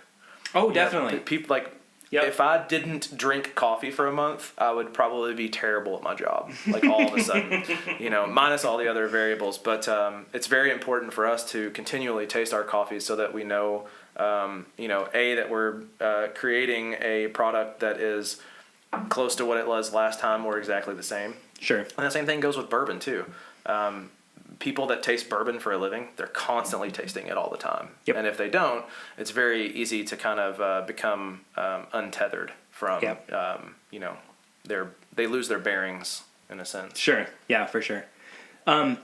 Oh, definitely. People like. Yep. If I didn't drink coffee for a month, I would probably be terrible at my job. Like all of a sudden, minus all the other variables. But it's very important for us to continually taste our coffee so that we know, that we're creating a product that is close to what it was last time or exactly the same. Sure. And the same thing goes with bourbon too. People that taste bourbon for a living, they're constantly tasting it all the time. Yep. And if they don't, it's very easy to kind of become untethered from, Yep. they lose their bearings in a sense. Sure. Yeah, for sure. I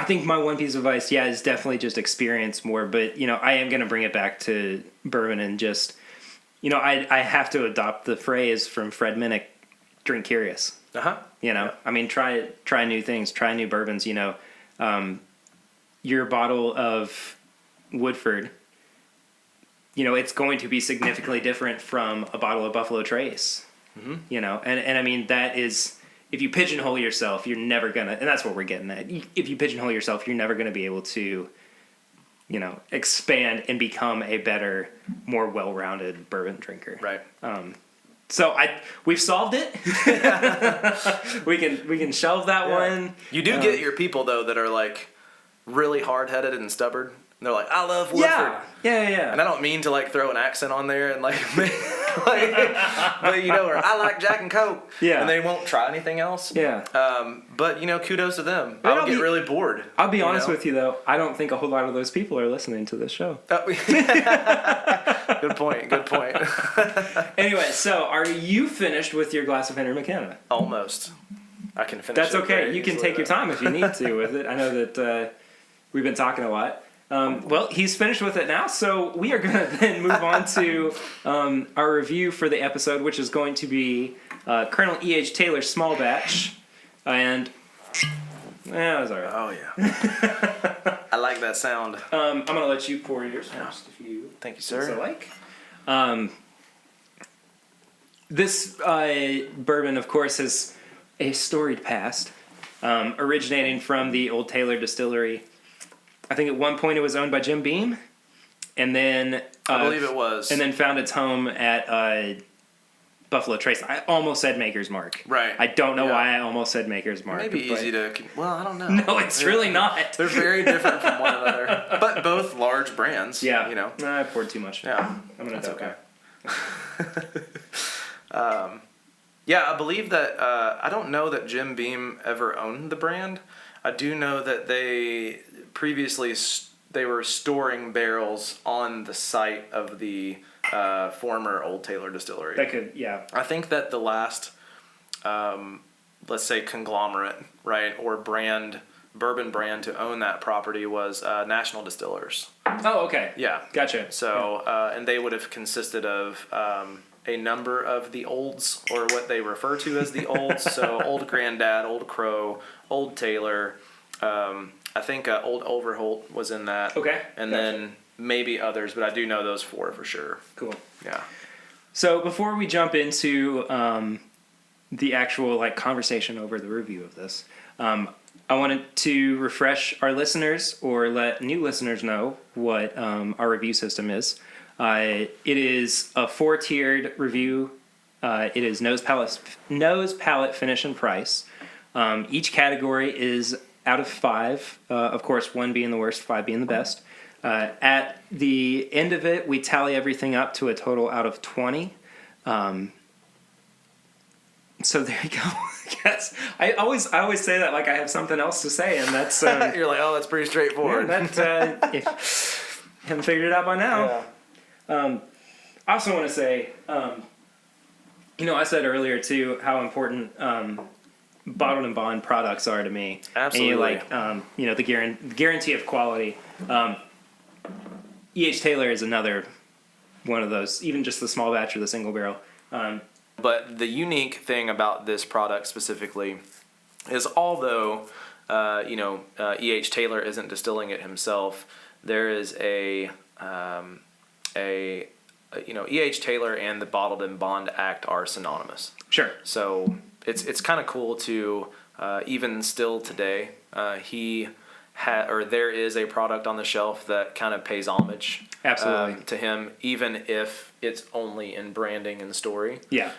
think my one piece of advice, is definitely just experience more. But, I am going to bring it back to bourbon and just, I have to adopt the phrase from Fred Minnick, drink curious. Uh-huh. I mean, try new things, try new bourbons. Your bottle of Woodford, it's going to be significantly different from a bottle of Buffalo Trace. Mm-hmm. And I mean, that is, if you pigeonhole yourself, you're never gonna, and that's what we're getting at. If you pigeonhole yourself, you're never gonna be able to, expand and become a better, more well-rounded bourbon drinker. Right. So we've solved it. we can shelve that one. You do get your people though that are like really hard-headed and stubborn. And they're like, "I love Woodford." Yeah. And I don't mean to like throw an accent on there and but or I like Jack and Coke. Yeah. And they won't try anything else. Yeah. But kudos to them. I'll get really bored. I'll be honest with you though. I don't think a whole lot of those people are listening to this show. Good point. Anyway, so are you finished with your glass of Henry McKenna? Almost. I can finish. That's it okay. You can take your time if you need to with it. I know that we've been talking a lot. Well, he's finished with it now, so we are going to then move on to our review for the episode, which is going to be Colonel E.H. Taylor Small Batch. And that was all right. Oh, yeah. I like that sound. I'm going to let you pour yours first, if you Thank you, sir. so like. This bourbon, of course, has a storied past, originating from the Old Taylor Distillery. I think at one point it was owned by Jim Beam, and then I believe it was, and then found its home at Buffalo Trace. I almost said Maker's Mark. Right. I don't know why I almost said Maker's Mark. Maybe easy to. Well, I don't know. No, it's really not. They're very different from one another, but both large brands. Yeah. No, I poured too much. Yeah. That's okay. I believe that I don't know that Jim Beam ever owned the brand. I do know that they previously they were storing barrels on the site of the former Old Taylor Distillery. That could, yeah. I think that the last, let's say, conglomerate, right, or bourbon brand to own that property was National Distillers. Oh, okay. Yeah. Gotcha. So, and they would have consisted of a number of the olds, or what they refer to as the olds. So, Old Grandad, Old Crow, Old Taylor. I think Old Overholt was in that. Okay. And then maybe others, but I do know those four for sure. Cool. Yeah. So before we jump into the actual conversation over the review of this, I wanted to refresh our listeners or let new listeners know what our review system is. It is a 4-tiered review. It is nose, palate, finish, and price. Each category is out of 5. Of course, 1 being the worst, 5 being the best. At the end of it, we tally everything up to a total out of 20. So there you go. Yes, I always say that like I have something else to say, and that's you're like, oh, that's pretty straightforward. Yeah, that if you haven't figured it out by now. Yeah. I also want to say, I said earlier too how important bottled and bond products are to me. Absolutely. And the guarantee of quality. E.H. Taylor is another one of those, even just the small batch or the single barrel. But the unique thing about this product specifically is although E.H. Taylor isn't distilling it himself. There is E.H. Taylor and the Bottled and Bond Act are synonymous. Sure. So it's kind of cool to even still today, there is a product on the shelf that kind of pays homage Absolutely. to him, even if it's only in branding and story. Yeah.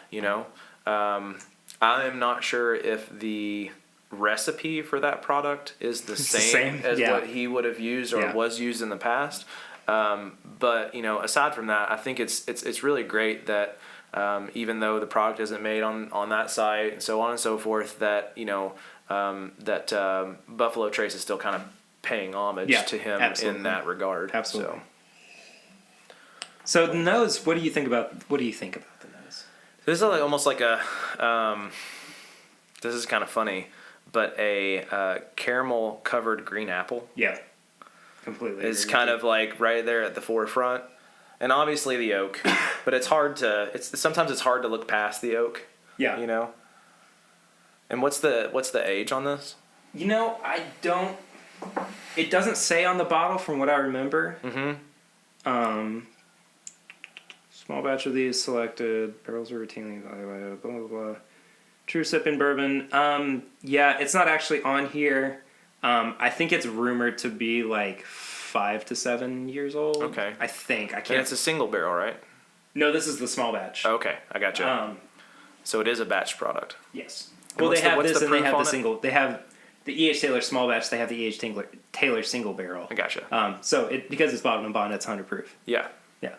I am not sure if the recipe for that product is the same as what he would have used or was used in the past. But aside from that, I think it's really great that even though the product isn't made on that site and so on and so forth, that Buffalo Trace is still kind of paying homage to him in that regard. Absolutely. So the nose, what do you think about the nose? This is almost like a this is kind of funny, but a caramel covered green apple. Yeah. Completely. Is kind of like right there at the forefront. And obviously the oak, but sometimes it's hard to look past the oak. Yeah. And what's the age on this? It doesn't say on the bottle from what I remember. Mm-hmm. Small batch of these selected, barrels are routinely evaluated, blah, blah, blah. True sipping bourbon. It's not actually on here. I think it's rumored to be like 5 to 7 years old. Okay. I think. I can't. And it's a single barrel, right? No, this is the small batch. Okay, I got you. So it is a batch product. Yes. And Well, they have this, the and they have the proof on single. They have the E.H. Taylor small batch. They have the E.H. Taylor single barrel. I got you. So because it's bottled and bond, it's 100 proof. Yeah. Yeah.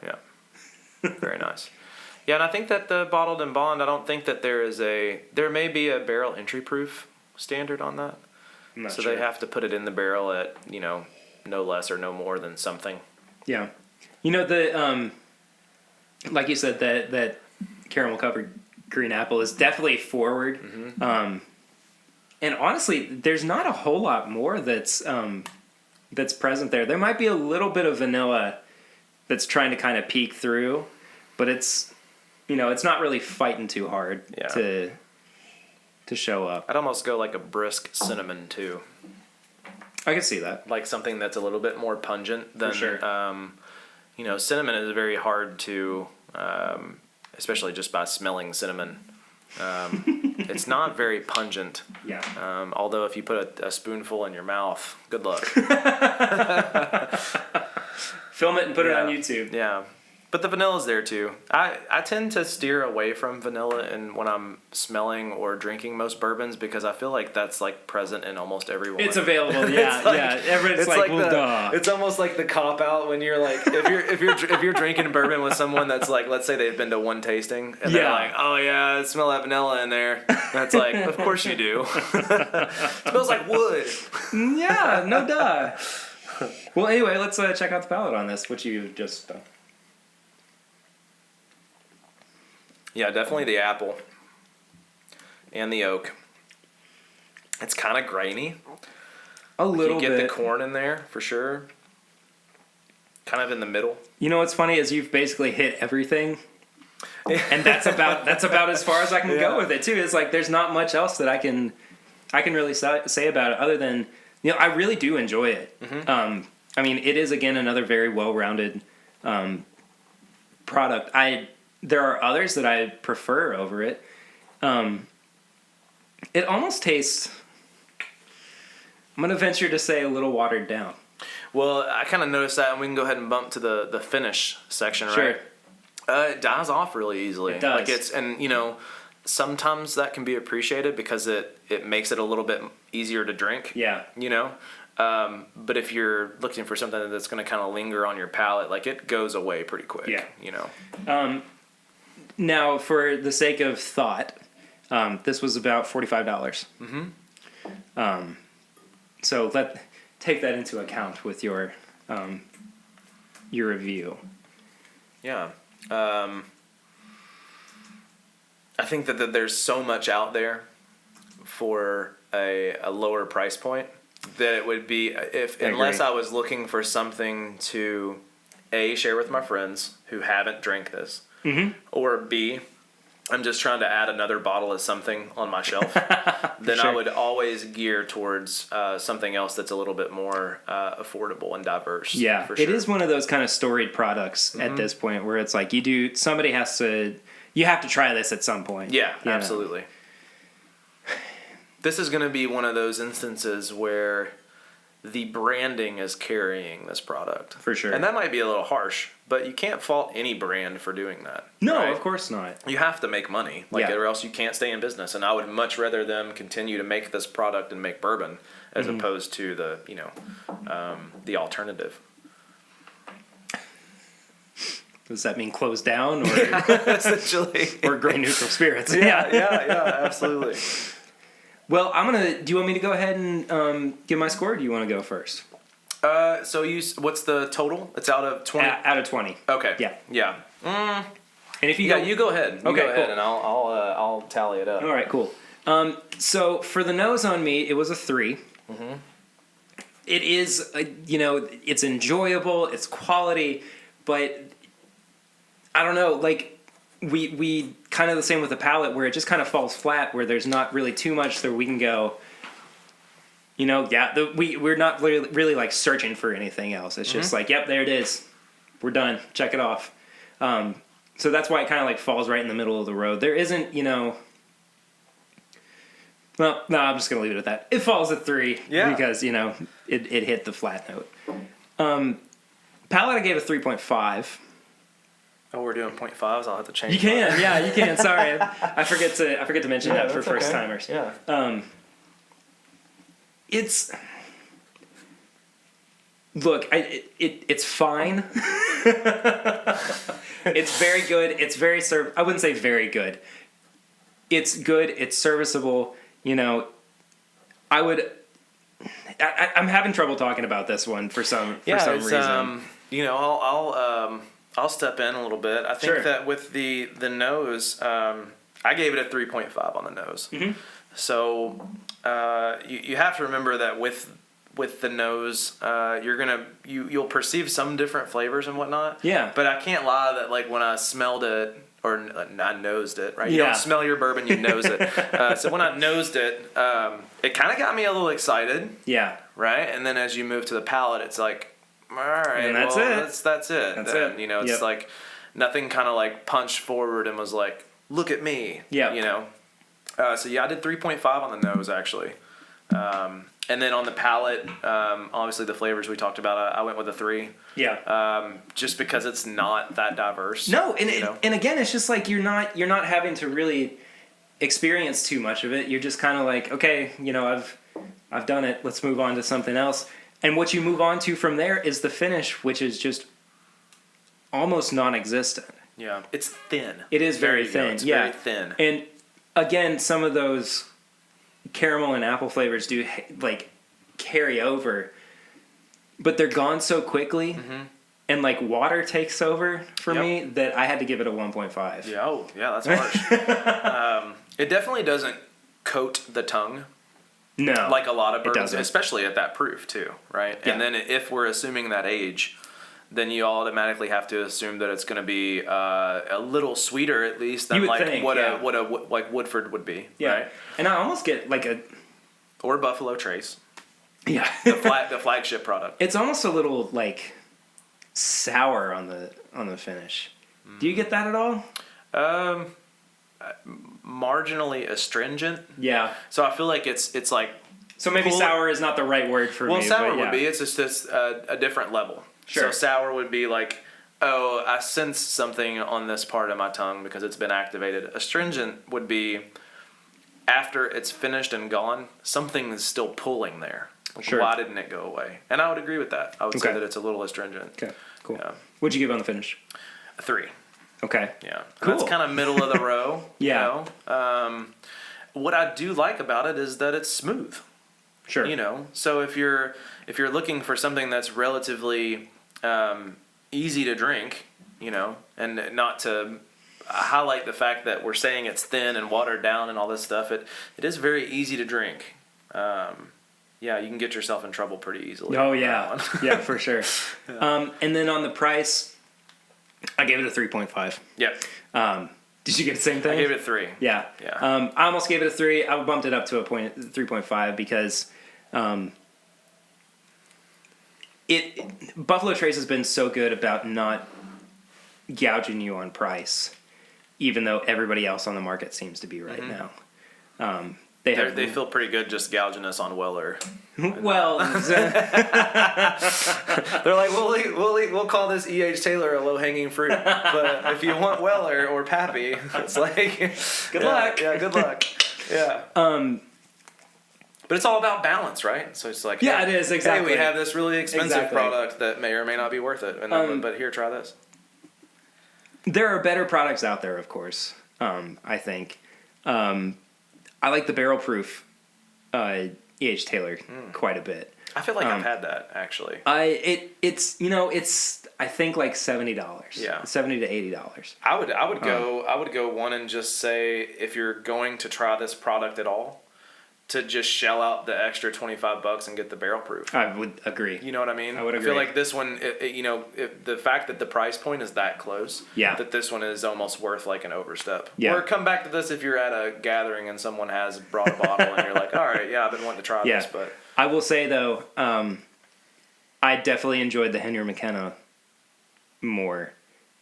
Very nice. Yeah, and I think that the bottled and bond, I don't think that there may be a barrel entry proof standard on that. I'm not so sure. they have to put it in the barrel at, no less or no more than something. Yeah. The like you said, that caramel covered green apple is definitely forward. Mm-hmm. And honestly, there's not a whole lot more that's present there. There might be a little bit of vanilla that's trying to kind of peek through, but it's not really fighting too hard to show up. I'd almost go like a brisk cinnamon too. I can see that. Like something that's a little bit more pungent than, For sure. Cinnamon is very hard to, especially just by smelling cinnamon. It's not very pungent. Yeah. Although if you put a spoonful in your mouth, good luck. Film it and put it on YouTube. Yeah. But the vanilla's there too. I tend to steer away from vanilla when I'm smelling or drinking most bourbons because I feel like that's like present in almost every one. It's available, yeah, Everyone's like, well, duh. It's almost like the cop out when you're like, if you're drinking bourbon with someone that's like, let's say they've been to one tasting and they're like, oh yeah, I smell that vanilla in there. That's like, of course you do. Smells like wood. Yeah, no duh. Well, anyway, let's check out the palate on this, which you just. Yeah, definitely the apple and the oak. It's kind of grainy. A little bit. You get the corn in there for sure. Kind of in the middle. You know what's funny is you've basically hit everything, and that's about as far as I can go with it too. It's like there's not much else that I can really say about it other than I really do enjoy it. Mm-hmm. I mean, it is again another very well-rounded product. There are others that I prefer over it. It almost tastes, I'm going to venture to say, a little watered down. Well, I kind of noticed that, and we can go ahead and bump to the finish section, right? Sure. It dies off really easily. It does. Sometimes that can be appreciated because it makes it a little bit easier to drink. Yeah. But if you're looking for something that's going to kind of linger on your palate, like it goes away pretty quick. Yeah. Now, for the sake of thought, this was about $45. Mm-hmm. So take that into account with your review. Yeah. I think that there's so much out there for a lower price point that it would be unless I was looking for something to share with my friends who haven't drank this. Mm-hmm. Or B, I'm just trying to add another bottle of something on my shelf, then I would always gear towards something else that's a little bit more affordable and diverse. Yeah, for sure. it is one of those kind of storied products at this point where it's like you have to try this at some point. Yeah, absolutely. This is going to be one of those instances where the branding is carrying this product. For sure. And that might be a little harsh, but you can't fault any brand for doing that. No, right? of course not. You have to make money, or else you can't stay in business. And I would much rather them continue to make this product and make bourbon as opposed to the alternative. Does that mean close down or essentially, or grain neutral spirits? Yeah, absolutely. Well, do you want me to go ahead and give my score, or do you want to go first? What's the total? It's out of 20? Out of 20. Okay. Yeah. And if you you go ahead. You go ahead, cool. and I'll tally it up. All right, cool. So for the nose on me, it was a 3. Mm-hmm. It is, it's enjoyable, it's quality, but I don't know, like we kind of the same with the palate where it just kind of falls flat, where there's not really too much that we can go, we're not really like searching for anything else. It's just like, yep, there it is. We're done. Check it off. So that's why it kind of like falls right in the middle of the road. There isn't, well, no, I'm just going to leave it at that. It falls at 3 because, it hit the flat note. Palate, I gave a 3.5. Oh, we're doing 0.5s. I'll have to change. You can, you can. Sorry, I forget to mention that for first timers. Yeah. It's it's fine. It's very good. It's very I wouldn't say very good. It's good. It's serviceable. I'm having trouble talking about this one for some reason. I'll step in a little bit. I think that with the nose, I gave it a 3.5 on the nose. Mm-hmm. So you have to remember that with the nose, you'll perceive some different flavors and whatnot. Yeah. But I can't lie that like when I smelled it or I nosed it, right? You don't smell your bourbon, you nose it. So when I nosed it, it kind of got me a little excited. Yeah. Right, and then as you move to the palate, it's like, all right, and that's it. That's it. That's then, it. It's like nothing kind of like punched forward and was like, look at me. Yeah. So I did 3.5 on the nose actually, and then on the palate, obviously the flavors we talked about, I went with a 3. Yeah. Just because it's not that diverse. No, and again, it's just like you're not having to really experience too much of it. You're just kind of like, okay, I've done it. Let's move on to something else. And what you move on to from there is the finish, which is just almost non-existent. Yeah, it's thin. It is very thin. It's very thin. And again, some of those caramel and apple flavors do like carry over, but they're gone so quickly, and like water takes over for me that I had to give it a 1.5. Yeah, that's harsh. It definitely doesn't coat the tongue. No, like a lot of bourbons, especially at that proof too, right? Yeah. And then if we're assuming that age, then you automatically have to assume that it's going to be a little sweeter at least than what Woodford would be, right? And I almost get like or Buffalo Trace, the flagship product. It's almost a little like sour on the finish. Do you get that at all? Marginally astringent. Yeah. So I feel like it's like. So maybe sour is not the right word for me. Well, sour would be. It's just a different level. Sure. So sour would be like, oh, I sense something on this part of my tongue because it's been activated. Astringent would be after it's finished and gone, something is still pulling there. Like, sure. Why didn't it go away? And I would agree with that. I would say that it's a little astringent. Okay, cool. Yeah. What'd you give on the finish? A 3. Okay. Yeah. Cool. That's kind of middle of the row. Yeah. What I do like about it is that it's smooth. Sure. So if you're looking for something that's relatively easy to drink, and not to highlight the fact that we're saying it's thin and watered down and all this stuff, it is very easy to drink. You can get yourself in trouble pretty easily. Oh yeah, yeah, for sure. Yeah. And then on the price, I gave it a 3.5. Yeah. Did you get the same thing? I gave it 3. Yeah. Yeah. I almost gave it a 3. I bumped it up to 3.5 because Buffalo Trace has been so good about not gouging you on price, even though everybody else on the market seems to be right now. They feel pretty good just gouging us on Weller. well, They're like, we'll call this E.H. Taylor a low-hanging fruit, but if you want Weller or Pappy, it's like, good luck. Yeah, good luck. Yeah. But it's all about balance, right? So it's like, yeah, hey, it is exactly. Hey, we have this really expensive product that may or may not be worth it, and then, but here, try this. There are better products out there, of course. I think. I like the barrel proof E.H. Taylor quite a bit. I feel like I've had that actually. It's I think like $70. Yeah, $70 to $80. I would go one and just say, if you're going to try this product at all, to just shell out the extra $25 and get the barrel proof. I would agree. You know what I mean? I would agree. I feel like this one, the fact that the price point is that close, that this one is almost worth like an overstep. Yeah. Or come back to this if you're at a gathering and someone has brought a bottle and you're like, all right, yeah, I've been wanting to try this. But I will say though, I definitely enjoyed the Henry McKenna more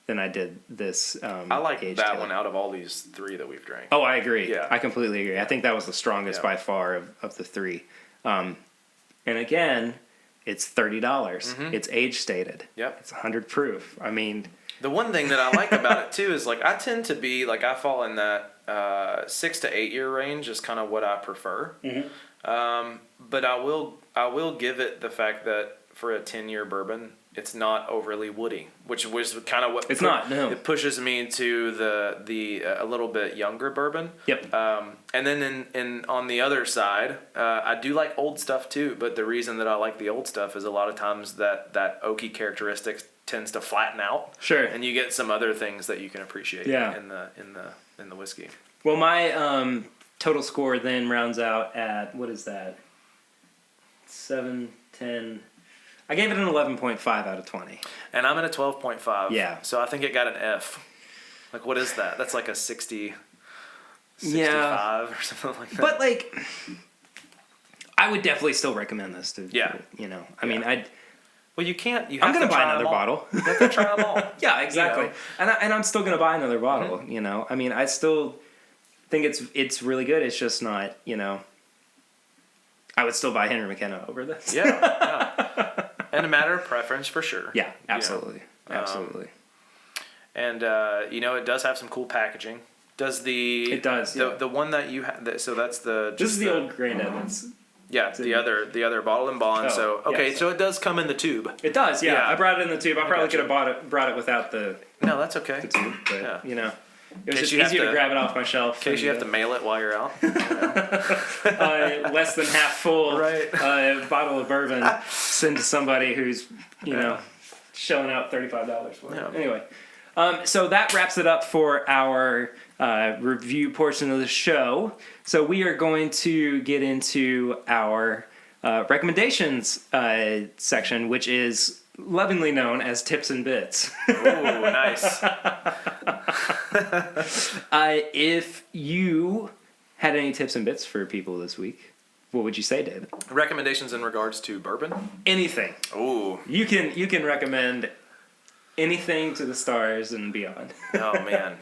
than I did this. I like that one out of all these 3 that we've drank. Oh, I agree. Yeah. I completely agree. I think that was the strongest by far of the 3. And again, it's $30. It's age stated. Yep. It's 100 proof. I mean, the one thing that I like about it too is like I tend to be like I fall in that 6 to 8 year range is kind of what I prefer. But I will give it the fact that for a 10-year bourbon, it's not overly woody, which was kind of what it's not. No, it pushes me into the a little bit younger bourbon. Yep. And then in on the other side, I do like old stuff too. But the reason that I like the old stuff is a lot of times that oaky characteristic tends to flatten out. Sure. And you get some other things that you can appreciate. Yeah. In the whiskey. Well, my total score then rounds out at, what is that? 7, 10. I gave it an 11.5 out of 20. And I'm at a 12.5. Yeah. So I think it got an F. Like, what is that? That's like a 65 or something like that. But, like, I would definitely still recommend this to, I mean, well, you can't. I'm going to buy another bottle. You have to try them all. Yeah, exactly. And I'm still going to buy another bottle, you know. I mean, I still think it's really good. It's just not, I would still buy Henry McKenna over this. Yeah. And a matter of preference for sure. Yeah, absolutely. Absolutely. And, it does have some cool packaging. It does, the one that you have, so that's the... This is the old Granddad. Yeah, the other bottle and bond. Oh, so, so it does come in the tube. It does, yeah. I brought it in the tube. I probably could have brought it without the... No, that's okay. The tube, but, it was just easier to grab it off my shelf. In case you have to mail it while you're out. Less than half full right. Bottle of bourbon send to somebody who's, shelling out $35 for it. Anyway, so that wraps it up for our review portion of the show. So we are going to get into our recommendations section, which is lovingly known as Tips and Bits. Oh, nice. If you had any tips and bits for people this week, what would you say, David? Recommendations in regards to bourbon? Anything. Ooh. You can recommend anything to the stars and beyond. Oh, man.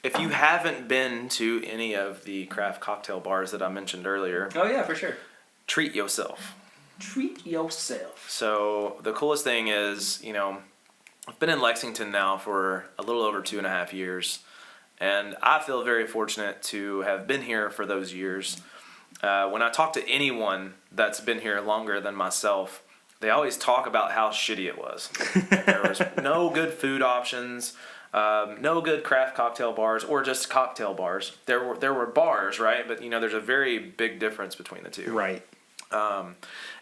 If you haven't been to any of the craft cocktail bars that I mentioned earlier... Oh, yeah, for sure. Treat yourself. Treat yourself. So the coolest thing is, I've been in Lexington now for a little over 2.5 years, and I feel very fortunate to have been here for those years. When I talk to anyone that's been here longer than myself, they always talk about how shitty it was. There was no good food options, no good craft cocktail bars, or just cocktail bars. There were bars, right? But there's a very big difference between the two. Right.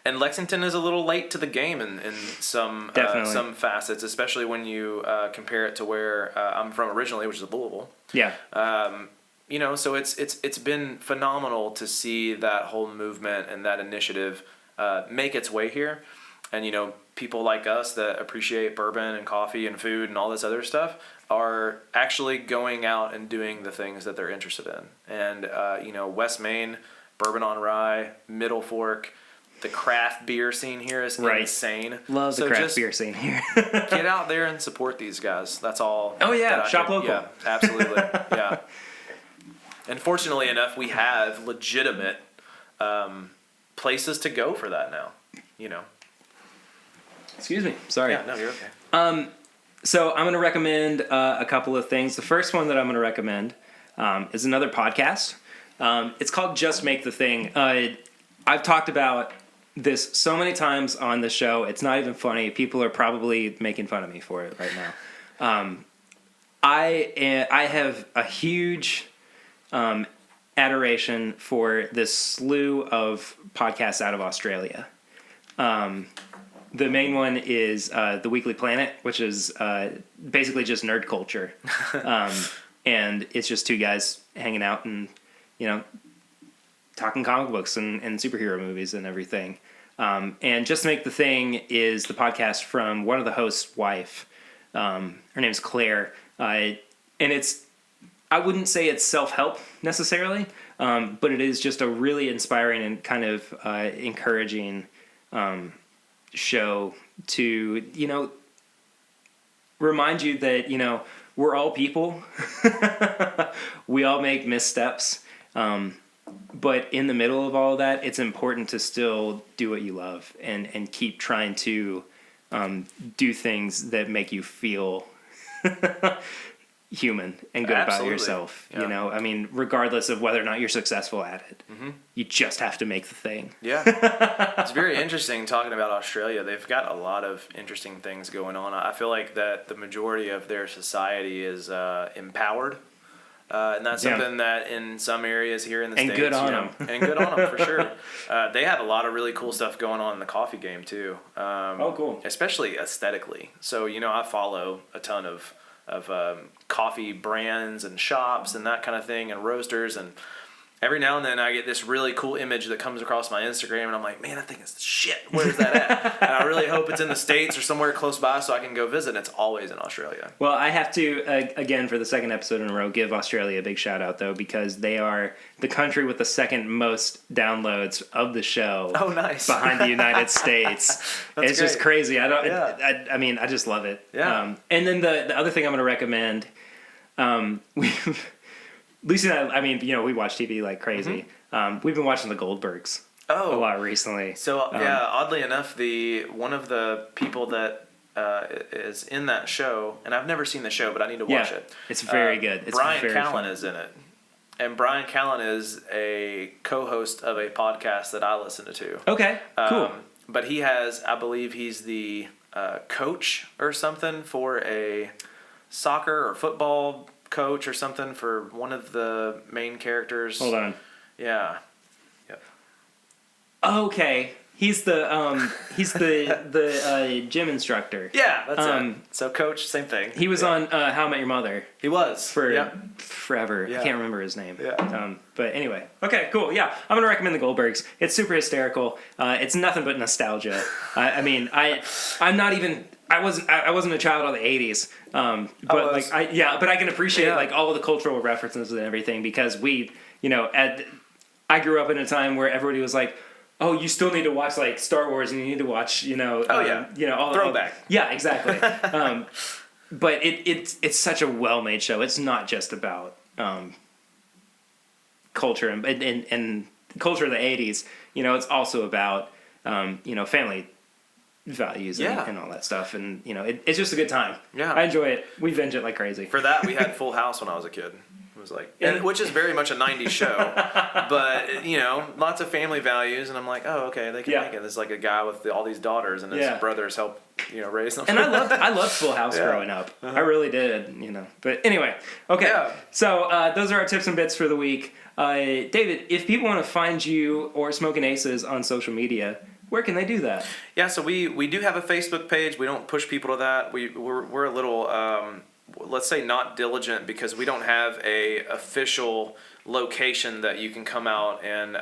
And Lexington is a little late to the game in some facets, especially when you compare it to where I'm from originally, which is Louisville. Yeah. So it's been phenomenal to see that whole movement and that initiative make its way here. And people like us that appreciate bourbon and coffee and food and all this other stuff are actually going out and doing the things that they're interested in. And, West Main, Bourbon on Rye, Middle Fork, the craft beer scene here is insane. Love the craft beer scene here. Get out there and support these guys. That's all. Oh, yeah. Shop local. Yeah, absolutely. Yeah. And fortunately enough, we have legitimate places to go for that now, Excuse me. Sorry. Yeah, no, you're okay. So I'm going to recommend a couple of things. The first one that I'm going to recommend is another podcast. It's called Just Make the Thing. I've talked about this so many times on the show. It's not even funny. People are probably making fun of me for it right now. I have a huge adoration for this slew of podcasts out of Australia. The main one is The Weekly Planet, which is basically just nerd culture. And it's just two guys hanging out and, talking comic books and superhero movies and everything. And Just Make the Thing is the podcast from one of the hosts' wife. Her name's Claire. And I wouldn't say it's self-help necessarily, but it is just a really inspiring and kind of encouraging show to, remind you that, we're all people. We all make missteps. But in the middle of all of that, it's important to still do what you love and keep trying to do things that make you feel human and good about yourself. Yeah. Regardless of whether or not you're successful at it, you just have to make the thing. Yeah. It's very interesting talking about Australia. They've got a lot of interesting things going on. I feel like that the majority of their society is empowered. And that's something that in some areas here in the States, good on them. And good on them for sure. They have a lot of really cool stuff going on in the coffee game too. Cool. Especially aesthetically. So, I follow a ton of coffee brands and shops and that kind of thing and roasters, and every now and then I get this really cool image that comes across my Instagram and I'm like, man, that thing is shit. Where's that at? And I really hope it's in the States or somewhere close by so I can go visit. And it's always in Australia. Well, I have to, again, for the second episode in a row, give Australia a big shout out though, because they are the country with the second most downloads of the show. Oh, nice. Behind the United States. It's just crazy. I just love it. Yeah. And then the other thing I'm going to recommend, Lucy and I we watch TV like crazy. We've been watching the Goldbergs a lot recently. So, oddly enough, one of the people that is in that show, and I've never seen the show, but I need to watch it. It's very good. It's Brian very Callen fun. is in it. And Brian Callen is a co-host of a podcast that I listen to. Okay, cool. But I believe he's the coach or something for a soccer or football coach or something for one of the main characters. Hold on. Yeah. Yep. Okay. He's the gym instructor. Yeah, that's it. So coach, same thing. He was on How I Met Your Mother. He was for forever. Yeah. I can't remember his name. Yeah. But anyway. Okay, cool. Yeah. I'm gonna recommend the Goldbergs. It's super hysterical. It's nothing but nostalgia. I'm not even I wasn't a child of the 80s. But I can appreciate like all of the cultural references and everything because I grew up in a time where everybody was like, oh, you still need to watch like Star Wars and you need to watch, all throwback. Yeah, exactly. But it's such a well-made show. It's not just about culture and culture of the 80s. It's also about family values and all that stuff. And it's just a good time. Yeah, I enjoy it. We binge it like crazy. For that, we had Full House when I was a kid. Was like, which is very much a 90s show, but lots of family values, and I'm like, oh, okay, they can make it. There's like a guy with all these daughters, and his brothers help raise them. And I loved Full House growing up. I really did, But anyway, okay. Yeah. So those are our tips and bits for the week. David, if people want to find you or Smokin' Aces on social media, where can they do that? Yeah, so we do have a Facebook page. We don't push people to that. We're a little. Let's say not diligent because we don't have a official location that you can come out and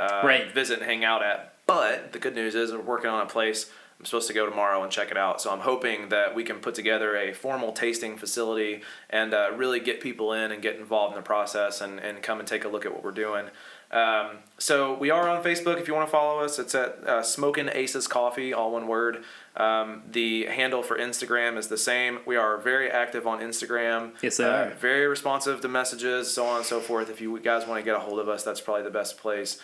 visit and hang out at. But the good news is we're working on a place supposed to go tomorrow and check it out. So I'm hoping that we can put together a formal tasting facility and really get people in and get involved in the process and come and take a look at what we're doing. So we are on Facebook if you want to follow us. It's at Smokin Aces Coffee, all one word. The handle for Instagram is the same. We are very active on Instagram. Yes, they are. Very responsive to messages, so on and so forth. If you guys want to get a hold of us, that's probably the best place.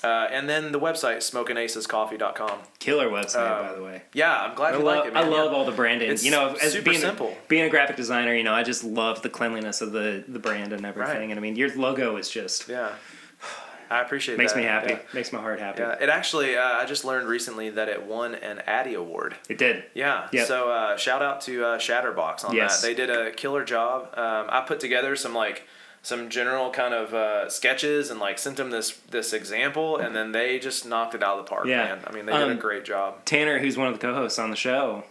And then the website, smokinacescoffee.com. Killer website, by the way. Yeah, I'm glad you like it, man. I love all the branding. It's as super simple. Being a graphic designer, I just love the cleanliness of the brand and everything. Right. And I mean, your logo is just... Yeah. I appreciate Makes that. me happy. Yeah. Makes my heart happy. Yeah, it actually, I just learned recently that it won an Addy Award. It did. Yeah. Yep. So shout out to Shatterbox on Yes. that. They did a killer job. I put together some general kind of sketches and sent them this example, and then they just knocked it out of the park, Yeah. man. I mean, they did a great job. Tanner, who's one of the co-hosts on the show,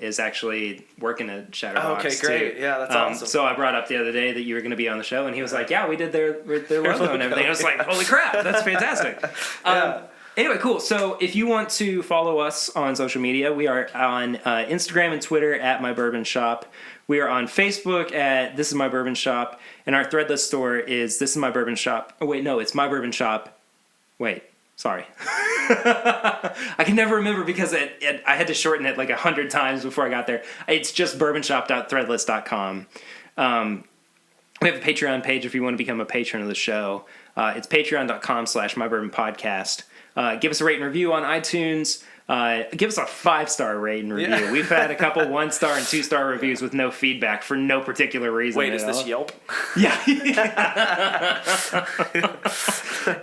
is actually working at Shatterbox. Oh, okay, great. Too. Yeah, that's awesome. So I brought up the other day that you were going to be on the show, and he was like, "Yeah, we did their logo and everything." I was like, "Holy crap, that's fantastic!" Anyway, cool. So if you want to follow us on social media, we are on Instagram and Twitter at My Bourbon Shop. We are on Facebook at This Is My Bourbon Shop, and our Threadless store is This Is My Bourbon Shop. Oh wait, no, it's My Bourbon Shop. Wait, sorry. I can never remember because I had to shorten it 100 times before I got there. It's just bourbonshop.threadless.com. We have a Patreon page if you want to become a patron of the show. It's patreon.com/mybourbonpodcast. Give us a rate and review on iTunes. Give us a 5-star rate and review. Yeah. We've had a couple 1-star and 2-star reviews with no feedback for no particular reason. Wait, is this Yelp? Yeah.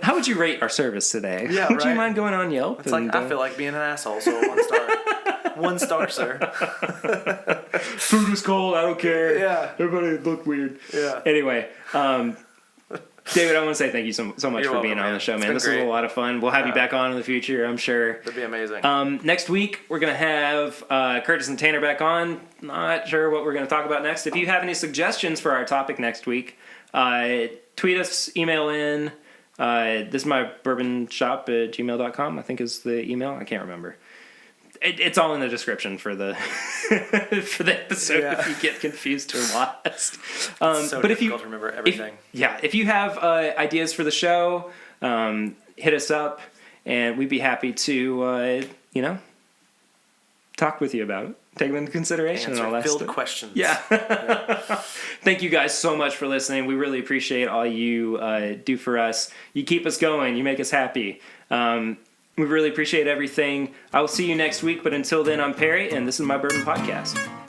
How would you rate our service today? Yeah, would you mind going on Yelp? It's I feel like being an asshole, so 1 star. 1 star, sir. Food is cold, I don't care. Yeah. Everybody look weird. Yeah. Anyway, David, I want to say thank you so much for being on the show, man. This was a lot of fun. We'll have you back on in the future, I'm sure. That'd be amazing. Next week, we're going to have Curtis and Tanner back on. Not sure what we're going to talk about next. If you have any suggestions for our topic next week, tweet us, email in. This is my bourbon shop at gmail.com, I think is the email. I can't remember. It's all in the description for the for the episode if you get confused or lost. It's so but difficult to remember everything. If you have ideas for the show, hit us up, and we'd be happy to talk with you about it, take them into consideration, Answer and all that filled stuff. questions. Yeah. Thank you guys so much for listening. We really appreciate all you do for us. You keep us going. You make us happy. We really appreciate everything. I will see you next week, but until then, I'm Perry, and this is My Bourbon Podcast.